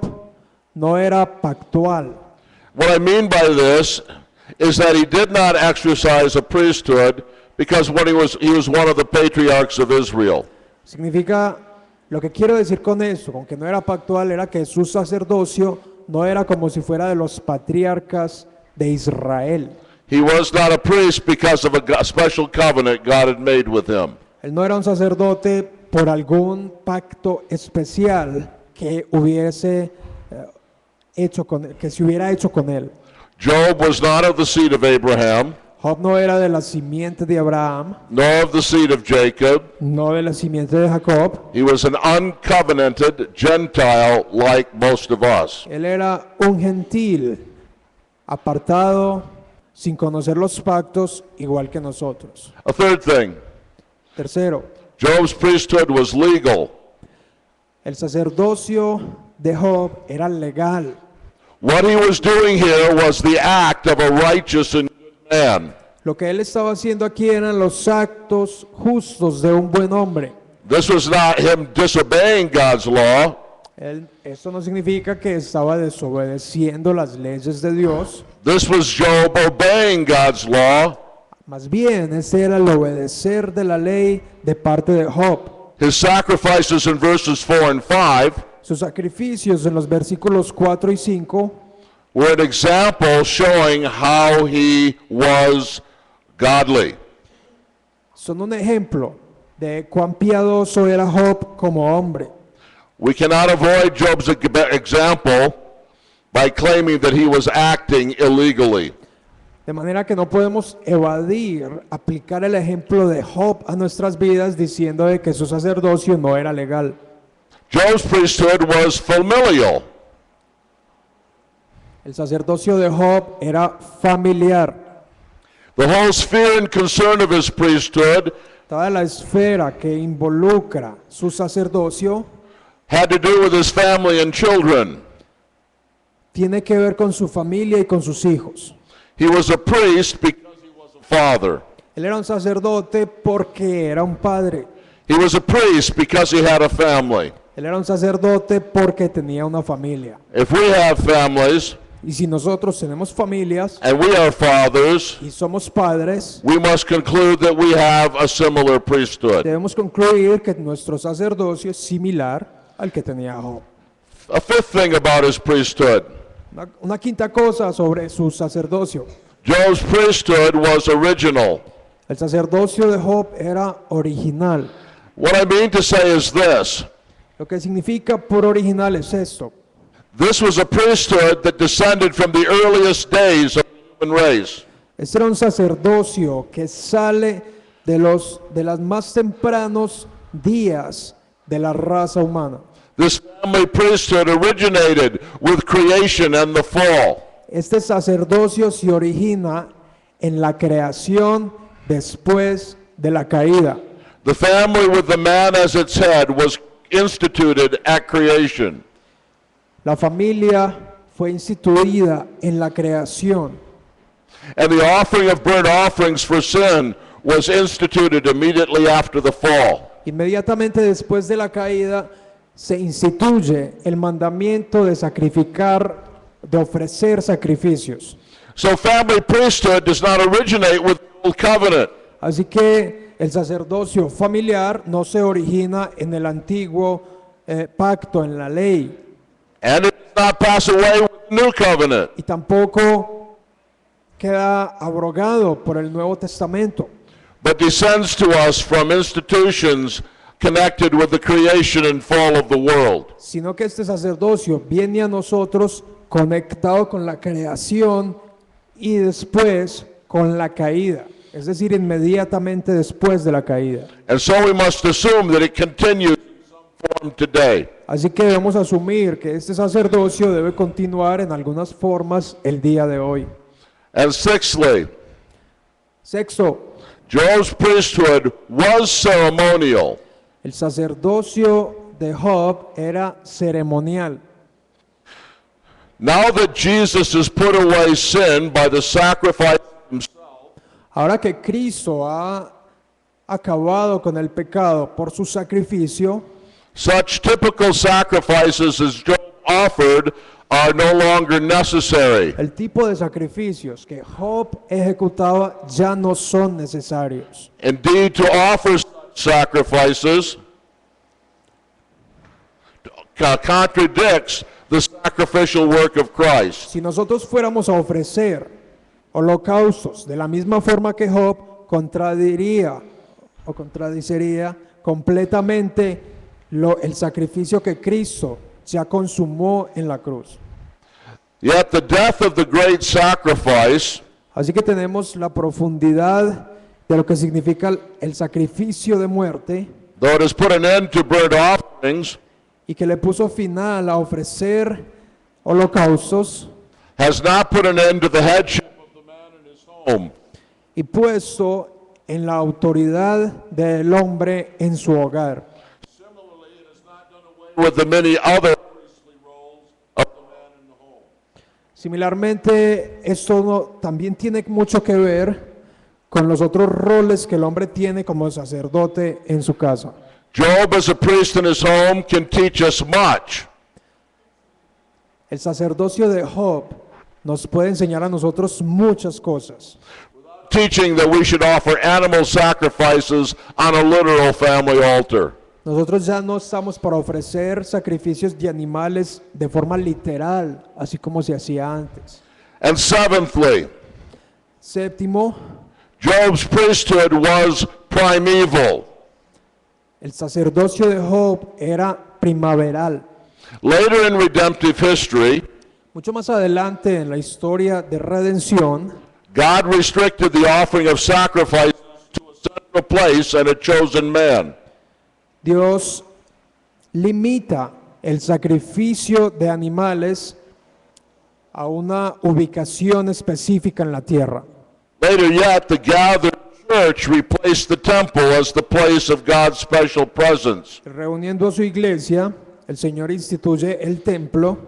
[SPEAKER 2] no era pactual.
[SPEAKER 1] What I mean by this is that he did not exercise a priesthood because when he was one of the patriarchs of Israel.
[SPEAKER 2] Significa, lo que quiero decir con eso, con que no era pactual, era que su sacerdocio no era como si fuera de los patriarcas de Israel.
[SPEAKER 1] He was not a priest because of a special covenant God had made with him.
[SPEAKER 2] Él no era un sacerdote por algún pacto especial que hubiese que se hubiera hecho con él.
[SPEAKER 1] Job was not of the seed of Abraham,
[SPEAKER 2] Job no era de la simiente de Abraham,
[SPEAKER 1] nor of the seed of Jacob.
[SPEAKER 2] no de la simiente de Jacob.
[SPEAKER 1] He was an uncovenanted Gentile like most of us.
[SPEAKER 2] Él era un gentil, apartado, sin conocer los pactos, igual que nosotros.
[SPEAKER 1] A third thing,
[SPEAKER 2] Tercero,
[SPEAKER 1] Job's priesthood was legal.
[SPEAKER 2] el sacerdocio de Job era legal.
[SPEAKER 1] What he was doing here was the act of a righteous and good man.
[SPEAKER 2] Lo que él estaba haciendo aquí eran los actos justos de un buen hombre.
[SPEAKER 1] This was not him disobeying God's law.
[SPEAKER 2] Esto no significa que estaba desobedeciendo las leyes de Dios.
[SPEAKER 1] This was Job obeying God's law.
[SPEAKER 2] Más bien, ese era el obedecer de la ley de parte de Job.
[SPEAKER 1] His sacrifices in verses 4 and 5
[SPEAKER 2] Sus sacrificios en los versículos 4 y 5
[SPEAKER 1] were an example showing how he was godly.
[SPEAKER 2] son un ejemplo de cuán piadoso era Job como hombre.
[SPEAKER 1] We cannot avoid Job's example by claiming that he was acting illegally.
[SPEAKER 2] De manera que no podemos evadir, aplicar el ejemplo de Job a nuestras vidas diciendo de que su sacerdocio no era legal.
[SPEAKER 1] Job's priesthood was familial.
[SPEAKER 2] El sacerdocio de Job era familiar.
[SPEAKER 1] The whole sphere and concern of his priesthood
[SPEAKER 2] Toda la esfera que involucra su sacerdocio
[SPEAKER 1] had to do with his family and children.
[SPEAKER 2] tiene que ver con su familia y con sus hijos.
[SPEAKER 1] He was a priest because he was a father.
[SPEAKER 2] Él era un sacerdote porque era un padre.
[SPEAKER 1] He was a priest because he had a family.
[SPEAKER 2] Él era un sacerdote porque tenía una familia.
[SPEAKER 1] If we have families
[SPEAKER 2] Y si nosotros tenemos familias
[SPEAKER 1] and we are fathers,
[SPEAKER 2] y somos padres,
[SPEAKER 1] we must conclude that we have a similar priesthood.
[SPEAKER 2] debemos concluir que nuestro sacerdocio es similar al que tenía Job.
[SPEAKER 1] A fifth thing about his priesthood,
[SPEAKER 2] Una quinta cosa sobre su sacerdocio.
[SPEAKER 1] Job's priesthood was original.
[SPEAKER 2] El sacerdocio de Job era original.
[SPEAKER 1] What I mean to say is this.
[SPEAKER 2] Lo que significa por original es esto.
[SPEAKER 1] This was a priesthood that descended from the earliest days of the human race.
[SPEAKER 2] Este era un sacerdocio que sale de los más tempranos días de la raza humana.
[SPEAKER 1] This family priesthood originated with creation and the fall.
[SPEAKER 2] Este sacerdocio se origina en la creación después de la caída.
[SPEAKER 1] The family with the man as its head was instituted at creation.
[SPEAKER 2] La familia fue instituida en la creación.
[SPEAKER 1] And the offering of burnt offerings for sin was instituted immediately after the fall.
[SPEAKER 2] Inmediatamente después de la caída se instituye el mandamiento de sacrificar, de ofrecer sacrificios.
[SPEAKER 1] So family priesthood does not originate with the old covenant.
[SPEAKER 2] Así que el sacerdocio familiar no se origina en el antiguo pacto, en la ley,
[SPEAKER 1] And it does not pass away with the new covenant.
[SPEAKER 2] y tampoco queda abrogado por el Nuevo Testamento,
[SPEAKER 1] But descends to us from institutions connected with the creation and fall of the world.
[SPEAKER 2] sino que este sacerdocio viene a nosotros conectado con la creación y después con la caída, es decir, inmediatamente después de la caída.
[SPEAKER 1] And so we must assume that it continues in some form today.
[SPEAKER 2] Así que debemos asumir que este sacerdocio debe continuar en algunas formas el día de hoy.
[SPEAKER 1] And sixthly,
[SPEAKER 2] Sexto,
[SPEAKER 1] Job's priesthood was ceremonial.
[SPEAKER 2] el sacerdocio de Job era ceremonial.
[SPEAKER 1] Now that Jesus has put away sin by the sacrifice of himself,
[SPEAKER 2] Ahora que Cristo ha acabado con el pecado por su sacrificio,
[SPEAKER 1] such typical sacrifices as Job offered are no longer necessary.
[SPEAKER 2] El tipo de sacrificios que Job ejecutaba ya no son necesarios.
[SPEAKER 1] Indeed, to offer such sacrifices contradicts the sacrificial work of Christ.
[SPEAKER 2] Si nosotros fuéramos a ofrecer holocaustos de la misma forma que Job, contradiría o contradiciría completamente el sacrificio que Cristo ya consumó en la cruz.
[SPEAKER 1] Yet the death of the great sacrifice
[SPEAKER 2] Así que tenemos la profundidad de lo que significa el sacrificio de muerte
[SPEAKER 1] though it has put an end to burnt offerings,
[SPEAKER 2] y que le puso final a ofrecer holocaustos
[SPEAKER 1] has not put an end to the headship of the man in his home.
[SPEAKER 2] y puesto en la autoridad del hombre en su hogar.
[SPEAKER 1] Similarly, it has not done away with the many other priestly roles of the man in the home.
[SPEAKER 2] Similarmente, esto también tiene mucho que ver con los otros roles que el hombre tiene como sacerdote en su casa.
[SPEAKER 1] Job, as a priest in his home, can teach us much.
[SPEAKER 2] El sacerdocio de Job nos puede enseñar a nosotros muchas cosas.
[SPEAKER 1] Teaching that we should offer animal sacrifices on a literal family altar.
[SPEAKER 2] Nosotros ya no estamos para ofrecer sacrificios de animales de forma literal, así como se hacía antes.
[SPEAKER 1] And seventhly,
[SPEAKER 2] Séptimo,
[SPEAKER 1] Job's priesthood was primeval.
[SPEAKER 2] el sacerdocio de Job era primaveral.
[SPEAKER 1] Later in redemptive history,
[SPEAKER 2] Mucho más adelante en la historia de redención,
[SPEAKER 1] God restricted the offering of sacrifices to a central place and a chosen man.
[SPEAKER 2] Dios limita el sacrificio de animales a una ubicación específica en la tierra.
[SPEAKER 1] Later yet, the gathered church replaced the temple as the place of God's special presence.
[SPEAKER 2] Reuniendo a su iglesia, el Señor instituye el templo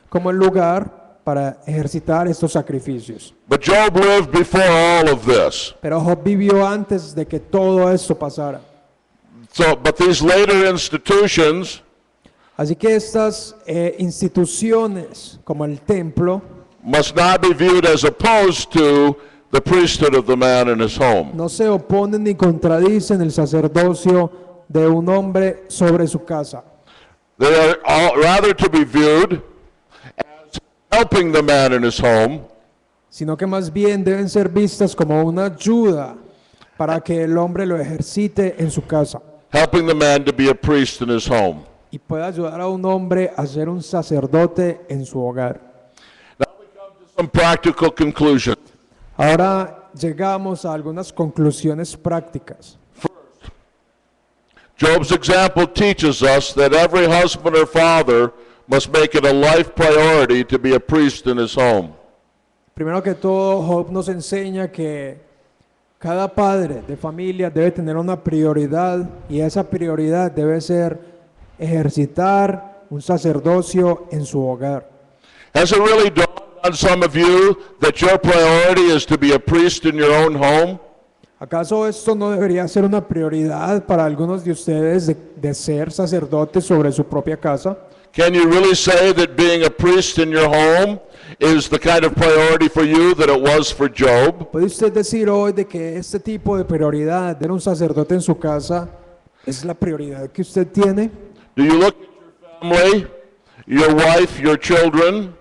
[SPEAKER 2] como el lugar para ejercitar estos sacrificios.
[SPEAKER 1] But Job lived before all of this.
[SPEAKER 2] Pero Job vivió antes de que todo esto pasara.
[SPEAKER 1] But these later institutions
[SPEAKER 2] Así que estas instituciones como el templo
[SPEAKER 1] must not be viewed as opposed to the priesthood of the man in his home.
[SPEAKER 2] no se oponen ni contradicen el sacerdocio de un hombre sobre su casa.
[SPEAKER 1] They are rather to be viewed as helping the man in his home
[SPEAKER 2] Sino que más bien deben ser vistas como una ayuda para que el hombre lo ejercite en su casa
[SPEAKER 1] helping the man to be a priest in his home.
[SPEAKER 2] y pueda ayudar a un hombre a ser un sacerdote en su hogar.
[SPEAKER 1] Some practical conclusion.
[SPEAKER 2] Ahora llegamos a algunas conclusiones prácticas.
[SPEAKER 1] Job's example teaches us that every husband or father must make it a life priority to be a priest in his home.
[SPEAKER 2] Primero que todo, Job nos enseña que cada padre de familia debe tener una prioridad y esa prioridad debe ser ejercitar un sacerdocio en su hogar.
[SPEAKER 1] Has it really dawned on some of you that your priority is to be a priest in your own home?
[SPEAKER 2] ¿Acaso esto no debería ser una prioridad para algunos de ustedes de ser sacerdotes sobre su propia casa?
[SPEAKER 1] Can you really say that being a priest in your home is the kind of priority for you that it was for Job?
[SPEAKER 2] ¿Puede usted decir hoy de que este tipo de prioridad de un sacerdote en su casa es la prioridad que usted tiene?
[SPEAKER 1] Do you look at your family, your wife, your children,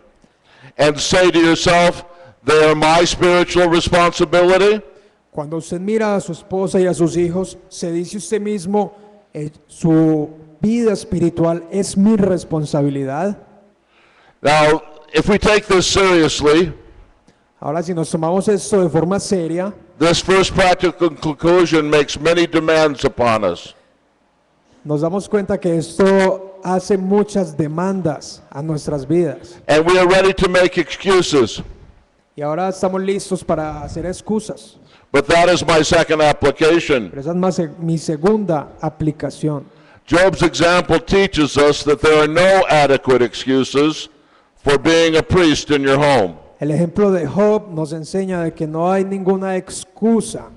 [SPEAKER 1] and say to yourself, they are my spiritual responsibility?
[SPEAKER 2] Cuando usted mira a su esposa y a sus hijos, se dice usted mismo, su vida espiritual es mi responsabilidad.
[SPEAKER 1] Now, if we take this seriously,
[SPEAKER 2] Ahora, si nos tomamos esto de forma seria,
[SPEAKER 1] this first practical conclusion makes many demands upon us.
[SPEAKER 2] nos damos cuenta que esto hace muchas demandas a nuestras vidas.
[SPEAKER 1] And we are ready to make excuses.
[SPEAKER 2] Y ahora estamos listos para hacer excusas.
[SPEAKER 1] But that is my second application.
[SPEAKER 2] Pero esa es más mi segunda aplicación.
[SPEAKER 1] Job's example teaches us that there are no adequate excuses for being a priest in your home.
[SPEAKER 2] El ejemplo de Job nos enseña de que no hay ninguna excusa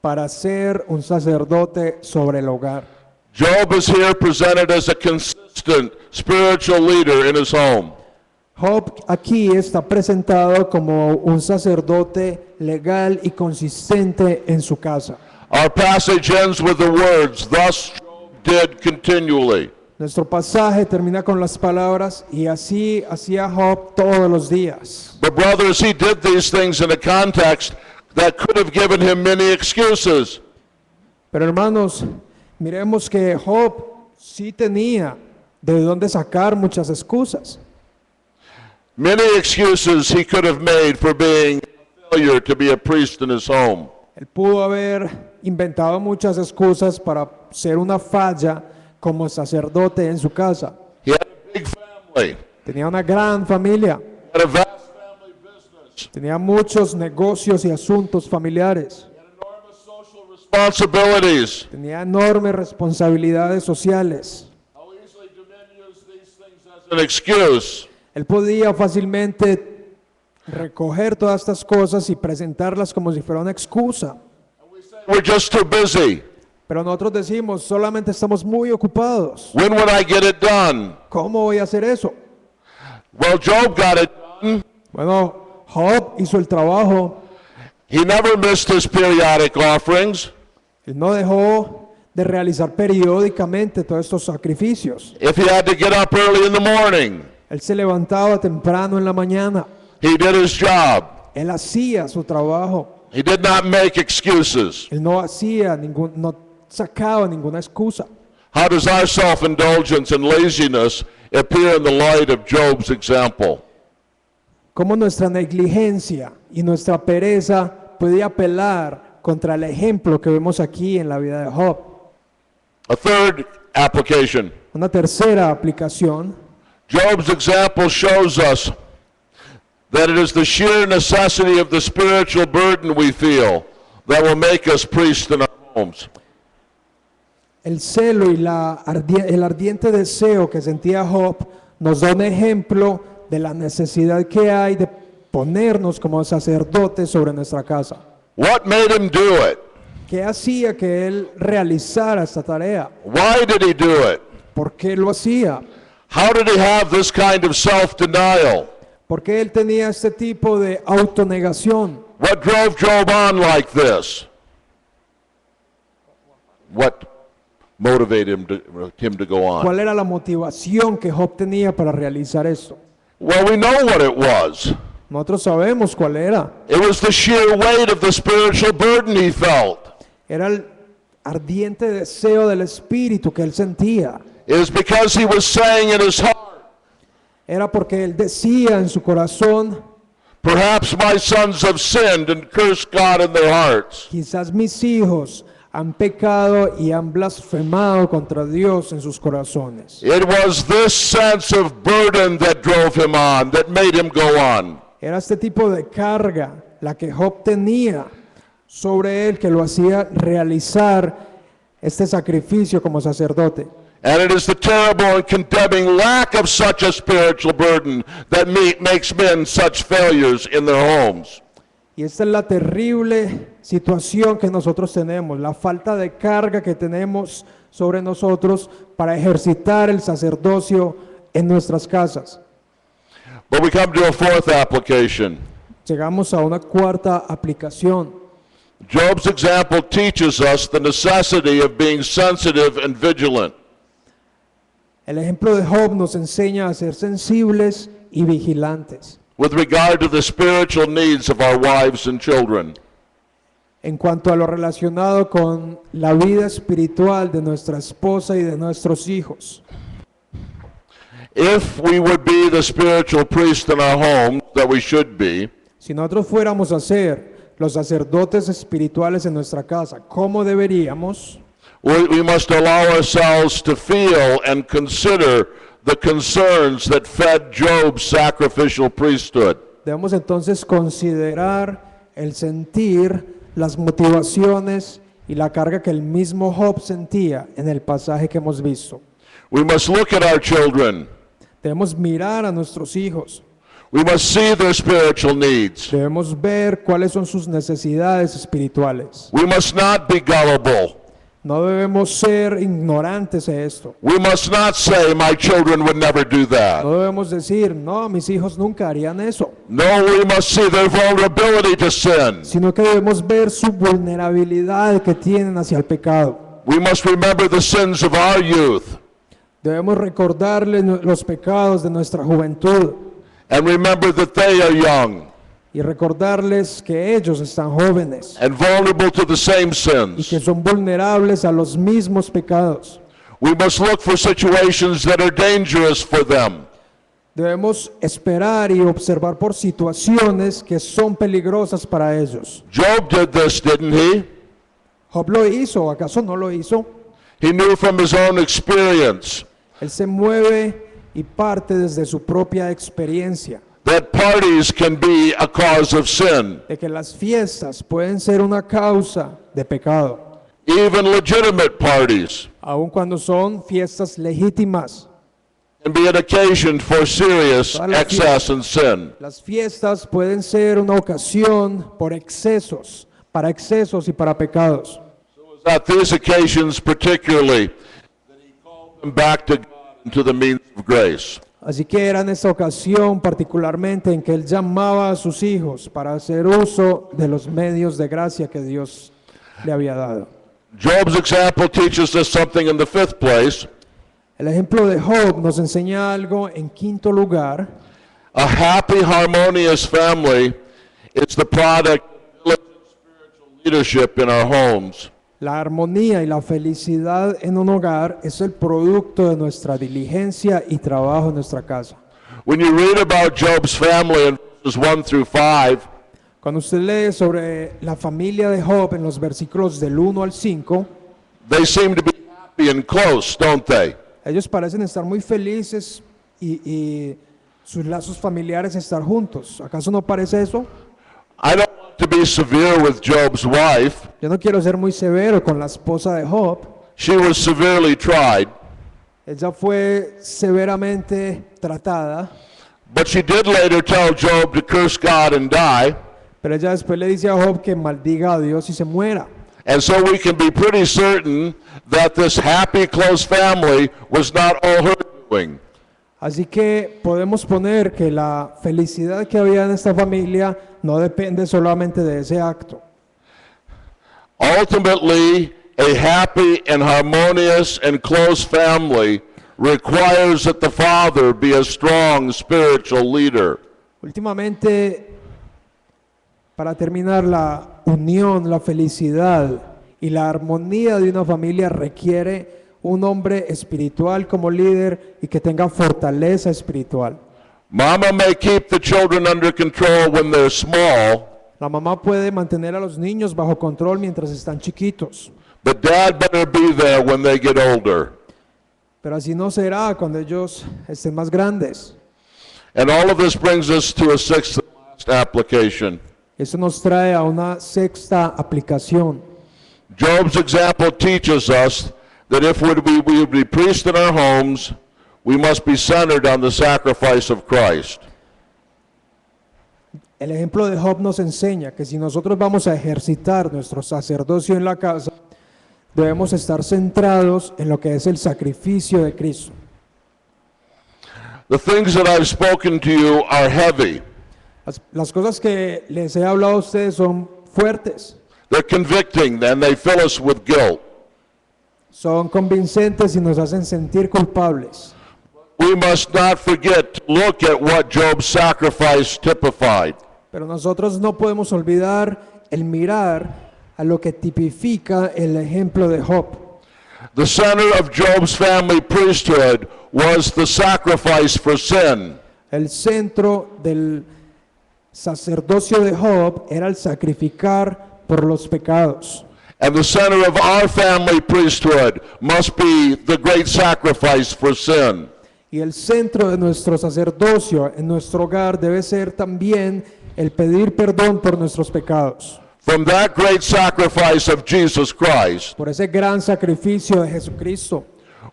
[SPEAKER 2] para ser un sacerdote sobre el hogar.
[SPEAKER 1] Job is here presented as a consistent spiritual leader in his home.
[SPEAKER 2] Job aquí está presentado como un sacerdote legal y consistente en su casa.
[SPEAKER 1] Our passage ends with the words, "Thus Job did continually."
[SPEAKER 2] Nuestro pasaje termina con las palabras, y así hacía Job todos los días.
[SPEAKER 1] But brothers, he did these things in a context that could have given him many excuses.
[SPEAKER 2] Pero hermanos, miremos que Job sí tenía de dónde sacar muchas excusas.
[SPEAKER 1] Many excuses he could have made for being a failure to be a priest in his home.
[SPEAKER 2] Él pudo haber inventado muchas excusas para ser una falla como sacerdote en su casa.
[SPEAKER 1] He had a big family,
[SPEAKER 2] Tenía una gran familia,
[SPEAKER 1] had a vast family business,
[SPEAKER 2] tenía muchos negocios y asuntos familiares,
[SPEAKER 1] had enormous social responsibilities.
[SPEAKER 2] tenía enormes responsabilidades sociales.
[SPEAKER 1] How easily do men use these things as an excuse?
[SPEAKER 2] Él podía fácilmente recoger todas estas cosas y presentarlas como si fuera una excusa.
[SPEAKER 1] We're just too busy.
[SPEAKER 2] Pero nosotros decimos, solamente estamos muy ocupados.
[SPEAKER 1] When would I get it done?
[SPEAKER 2] ¿Cómo voy a hacer eso?
[SPEAKER 1] Well, Job got it done.
[SPEAKER 2] Bueno, Job hizo el trabajo.
[SPEAKER 1] He never missed his periodic offerings.
[SPEAKER 2] Él no dejó de realizar periódicamente todos estos sacrificios.
[SPEAKER 1] If he had to get up early in the morning,
[SPEAKER 2] Él se levantaba temprano en la mañana.
[SPEAKER 1] he did his job.
[SPEAKER 2] Él hacía su trabajo.
[SPEAKER 1] He did not make excuses.
[SPEAKER 2] Él no no sacaba ninguna excusa.
[SPEAKER 1] How does our self-indulgence and laziness appear in the light of Job's example?
[SPEAKER 2] Cómo nuestra negligencia y nuestra pereza puede apelar contra el ejemplo que vemos aquí en la vida de Job.
[SPEAKER 1] A third application.
[SPEAKER 2] Una tercera aplicación.
[SPEAKER 1] Job's example shows us that it is the sheer necessity of the spiritual burden we feel that will make us priests in our homes.
[SPEAKER 2] El celo y el ardiente deseo que sentía Job nos da un ejemplo de la necesidad que hay de ponernos como sacerdotes sobre nuestra casa.
[SPEAKER 1] What made him do it?
[SPEAKER 2] ¿Qué hacía que él realizara esta tarea?
[SPEAKER 1] Why did he do it?
[SPEAKER 2] ¿Por qué lo hacía?
[SPEAKER 1] How did he have this kind of self-denial?
[SPEAKER 2] ¿Por qué él tenía este tipo de autonegación?
[SPEAKER 1] What drove Job on like this? What motivated him to go on?
[SPEAKER 2] ¿Cuál era la motivación que Job tenía para realizar esto?
[SPEAKER 1] Well, we know what it was.
[SPEAKER 2] Nosotros sabemos cuál era.
[SPEAKER 1] It was the sheer weight of the spiritual burden he felt.
[SPEAKER 2] Era el ardiente deseo del espíritu que él sentía.
[SPEAKER 1] It was because he was saying in his heart,
[SPEAKER 2] Era porque él decía en su corazón,
[SPEAKER 1] perhaps my sons have sinned and cursed God in their hearts.
[SPEAKER 2] quizás mis hijos han pecado y han blasfemado contra Dios en sus corazones.
[SPEAKER 1] It was this sense of burden that drove him on, that made him go on.
[SPEAKER 2] Era este tipo de carga la que Job tenía sobre él que lo hacía realizar este sacrificio como sacerdote.
[SPEAKER 1] And it is the terrible and condemning lack of such a spiritual burden that makes men such failures in their homes.
[SPEAKER 2] Y esta es la terrible situación que nosotros tenemos, la falta de carga que tenemos sobre nosotros para ejercitar el sacerdocio en nuestras casas.
[SPEAKER 1] But we come to a fourth application.
[SPEAKER 2] Llegamos a una cuarta aplicación.
[SPEAKER 1] Job's example teaches us the necessity of being sensitive and vigilant.
[SPEAKER 2] El ejemplo de Job nos enseña a ser sensibles y vigilantes
[SPEAKER 1] With regard to the spiritual needs of our wives and children.
[SPEAKER 2] en cuanto a lo relacionado con la vida espiritual de nuestra esposa y de nuestros hijos.
[SPEAKER 1] If we would be the spiritual priest in our homes that we should be,
[SPEAKER 2] Si nosotros fuéramos a ser los sacerdotes espirituales en nuestra casa, ¿cómo deberíamos?
[SPEAKER 1] we must allow ourselves to feel and consider the concerns that fed Job's sacrificial priesthood.
[SPEAKER 2] Debemos entonces considerar el sentir, las motivaciones y la carga que el mismo Job sentía en el pasaje que hemos visto.
[SPEAKER 1] We must look at our children.
[SPEAKER 2] Debemos mirar a nuestros hijos.
[SPEAKER 1] We must see their spiritual needs.
[SPEAKER 2] Debemos ver cuáles son sus necesidades espirituales.
[SPEAKER 1] We must not be gullible.
[SPEAKER 2] No debemos ser ignorantes de esto.
[SPEAKER 1] We must not say, my children would never do that.
[SPEAKER 2] No debemos decir, no, mis hijos nunca harían eso,
[SPEAKER 1] No, we must see their vulnerability to sin.
[SPEAKER 2] sino que debemos ver su vulnerabilidad que tienen hacia el pecado.
[SPEAKER 1] We must remember the sins of our youth
[SPEAKER 2] Debemos recordarles los pecados de nuestra juventud
[SPEAKER 1] and remember that they are young
[SPEAKER 2] y recordarles que ellos están jóvenes
[SPEAKER 1] and vulnerable to the same
[SPEAKER 2] y
[SPEAKER 1] sins.
[SPEAKER 2] que son vulnerables a los mismos pecados.
[SPEAKER 1] We must look for situations that are dangerous for them.
[SPEAKER 2] Debemos esperar y observar por situaciones que son peligrosas para ellos.
[SPEAKER 1] Job did this, didn't he?
[SPEAKER 2] Job lo hizo, ¿acaso no lo hizo?
[SPEAKER 1] He knew from his own experience
[SPEAKER 2] Él se mueve y parte desde su propia experiencia
[SPEAKER 1] that parties can be a cause of sin.
[SPEAKER 2] de que las fiestas pueden ser una causa de pecado,
[SPEAKER 1] Even legitimate parties
[SPEAKER 2] aun cuando son fiestas legítimas.
[SPEAKER 1] can be an occasion for serious excess and sin.
[SPEAKER 2] Las fiestas pueden ser una ocasión por excesos, para excesos y para pecados.
[SPEAKER 1] At these occasions particularly, that he called them back to God and to the means of grace.
[SPEAKER 2] Así que era en esta ocasión particularmente en que él llamaba a sus hijos para hacer uso de los medios de gracia que Dios le había dado.
[SPEAKER 1] Job's example teaches us something in the fifth place.
[SPEAKER 2] El ejemplo de Job nos enseña algo en quinto lugar.
[SPEAKER 1] A happy, harmonious family is the product of diligent spiritual leadership in our homes.
[SPEAKER 2] La armonía y la felicidad en un hogar es el producto de nuestra diligencia y trabajo en nuestra casa.
[SPEAKER 1] When you read about Job's family in verses 1 through 5,
[SPEAKER 2] Cuando usted lee sobre la familia de Job en los versículos del 1 al 5,
[SPEAKER 1] they seem to be happy and close, don't they?
[SPEAKER 2] ellos parecen estar muy felices y sus lazos familiares estar juntos. ¿Acaso no parece eso?
[SPEAKER 1] I don't want to be severe with Job's wife.
[SPEAKER 2] Yo no quiero ser muy severo con la esposa de Job.
[SPEAKER 1] She was severely tried,
[SPEAKER 2] Ella fue severamente tratada,
[SPEAKER 1] but she did later tell Job to curse God and die.
[SPEAKER 2] pero ella después le dice a Job que maldiga a Dios y se muera.
[SPEAKER 1] And so we can be pretty certain that this happy, close family was not all her doing.
[SPEAKER 2] Así que podemos poner que la felicidad que había en esta familia no depende solamente de ese acto.
[SPEAKER 1] Ultimately, a happy and harmonious and close family requires that the father be a strong spiritual leader.
[SPEAKER 2] Últimamente, para terminar, la unión, la felicidad y la armonía de una familia requiere un hombre espiritual como líder y que tenga fortaleza espiritual.
[SPEAKER 1] Mama may keep the children under control when they're small,
[SPEAKER 2] La mamá puede mantener a los niños bajo control mientras están chiquitos,
[SPEAKER 1] but dad better be there when they get older.
[SPEAKER 2] pero así no será cuando ellos estén más grandes.
[SPEAKER 1] And all of this brings us to a sixth and last application.
[SPEAKER 2] Eso nos trae a una sexta aplicación.
[SPEAKER 1] Job's example teaches us that if we would be priests in our homes, we must be centered on the sacrifice of Christ.
[SPEAKER 2] El ejemplo de Job nos enseña que si nosotros vamos a ejercitar nuestro sacerdocio en la casa, debemos estar centrados en lo que es el sacrificio de Cristo.
[SPEAKER 1] The things that I've spoken to you are heavy.
[SPEAKER 2] Las cosas que les he hablado a ustedes son fuertes,
[SPEAKER 1] They're convicting and they fill us with guilt.
[SPEAKER 2] son convincentes y nos hacen sentir culpables.
[SPEAKER 1] We must not forget to look at what Job's sacrifice typified.
[SPEAKER 2] Pero nosotros no podemos olvidar el mirar a lo que tipifica el ejemplo de Job.
[SPEAKER 1] The center of Job's family priesthood was the sacrifice for sin.
[SPEAKER 2] El centro del sacerdocio de Job era el sacrificar por los pecados.
[SPEAKER 1] And the center of our family priesthood must be the great sacrifice for sin.
[SPEAKER 2] Y el centro de nuestro sacerdocio en nuestro hogar debe ser también el pedir perdón por nuestros pecados.
[SPEAKER 1] From that great sacrifice of Jesus Christ,
[SPEAKER 2] Por ese gran sacrificio de Jesucristo,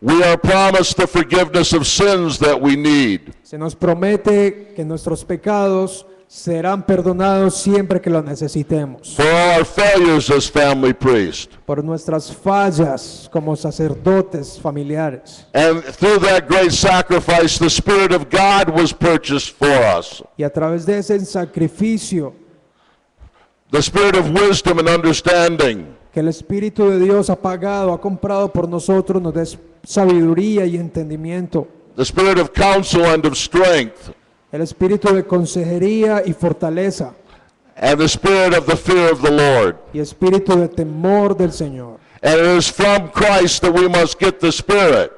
[SPEAKER 1] we are promised the forgiveness of sins that we need.
[SPEAKER 2] se nos promete que nuestros pecados serán perdonados siempre que lo necesitemos.
[SPEAKER 1] for all our failures as family priests.
[SPEAKER 2] Por nuestras fallas como sacerdotes familiares.
[SPEAKER 1] And through that great sacrifice, the Spirit of God was purchased for us.
[SPEAKER 2] Y a través de ese sacrificio
[SPEAKER 1] The Spirit of wisdom and understanding.
[SPEAKER 2] que el Espíritu de Dios ha pagado, ha comprado por nosotros, nos dé sabiduría y entendimiento.
[SPEAKER 1] The Spirit of counsel and of strength.
[SPEAKER 2] El Espíritu de consejería y fortaleza.
[SPEAKER 1] And the Spirit of the fear of the Lord.
[SPEAKER 2] Y Espíritu de temor del Señor.
[SPEAKER 1] And it is from Christ that we must get the Spirit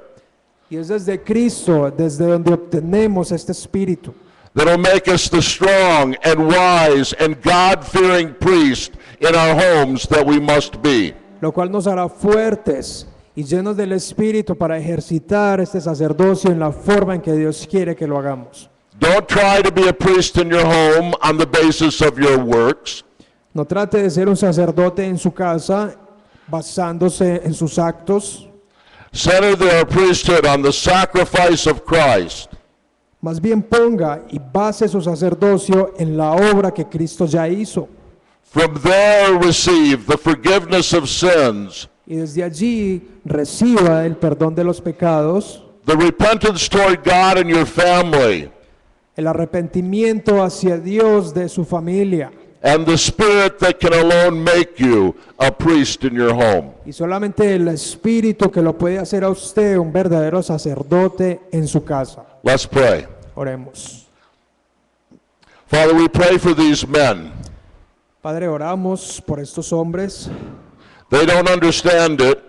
[SPEAKER 2] Y es desde Cristo, desde donde obtenemos este Espíritu,
[SPEAKER 1] that will make us the strong and wise and God-fearing priest in our homes that we must be.
[SPEAKER 2] lo cual nos hará fuertes y llenos del Espíritu para ejercitar este sacerdocio en la forma en que Dios quiere que lo hagamos.
[SPEAKER 1] Don't try to be a priest in your home on the basis of your works.
[SPEAKER 2] No trate de ser un sacerdote en su casa basándose en sus actos,
[SPEAKER 1] Center their priesthood on the sacrifice of Christ.
[SPEAKER 2] más bien ponga y base su sacerdocio en la obra que Cristo ya hizo.
[SPEAKER 1] From there receive the forgiveness of sins,
[SPEAKER 2] Y desde allí reciba el perdón de los pecados,
[SPEAKER 1] the repentance toward God and your family,
[SPEAKER 2] el arrepentimiento hacia Dios de su familia.
[SPEAKER 1] and the Spirit that can alone make you a priest in your home.
[SPEAKER 2] Y solamente el Espíritu que lo puede hacer a usted un verdadero sacerdote en su casa.
[SPEAKER 1] Let's pray.
[SPEAKER 2] Oremos.
[SPEAKER 1] Father, we pray for these men.
[SPEAKER 2] Padre, oramos por estos hombres.
[SPEAKER 1] They don't understand it,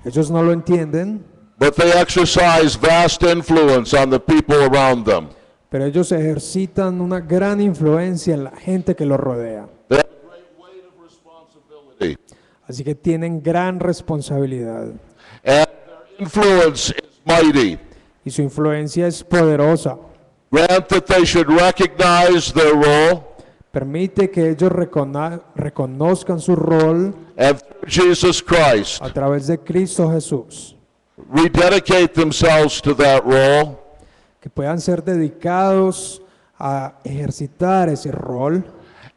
[SPEAKER 2] Ellos no lo entienden,
[SPEAKER 1] but they exercise vast influence on the people around them.
[SPEAKER 2] pero ellos ejercitan una gran influencia en la gente que los rodea.
[SPEAKER 1] They have a great weight of responsibility,
[SPEAKER 2] Así que tienen gran responsabilidad.
[SPEAKER 1] and their influence is mighty.
[SPEAKER 2] Y su influencia es poderosa.
[SPEAKER 1] Grant that they should recognize their role,
[SPEAKER 2] Permite que ellos reconozcan su rol
[SPEAKER 1] and through Jesus Christ,
[SPEAKER 2] a través de Cristo Jesús.
[SPEAKER 1] rededicate themselves to that role,
[SPEAKER 2] Que puedan ser dedicados a ejercitar ese rol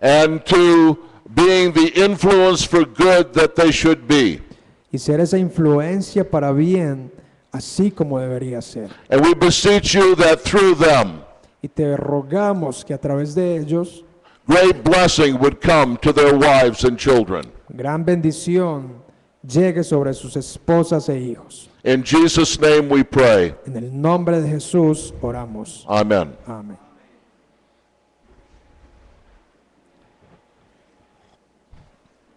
[SPEAKER 1] and to being the influence for good that they should be.
[SPEAKER 2] y ser esa influencia para bien, así como debería ser.
[SPEAKER 1] And we beseech you that through them,
[SPEAKER 2] Y te rogamos que a través de ellos
[SPEAKER 1] great blessing would come to their wives and children.
[SPEAKER 2] gran bendición llegue sobre sus esposas e hijos.
[SPEAKER 1] In Jesus' name we pray.
[SPEAKER 2] En el nombre de Jesús oramos.
[SPEAKER 1] Amen.
[SPEAKER 2] Amén.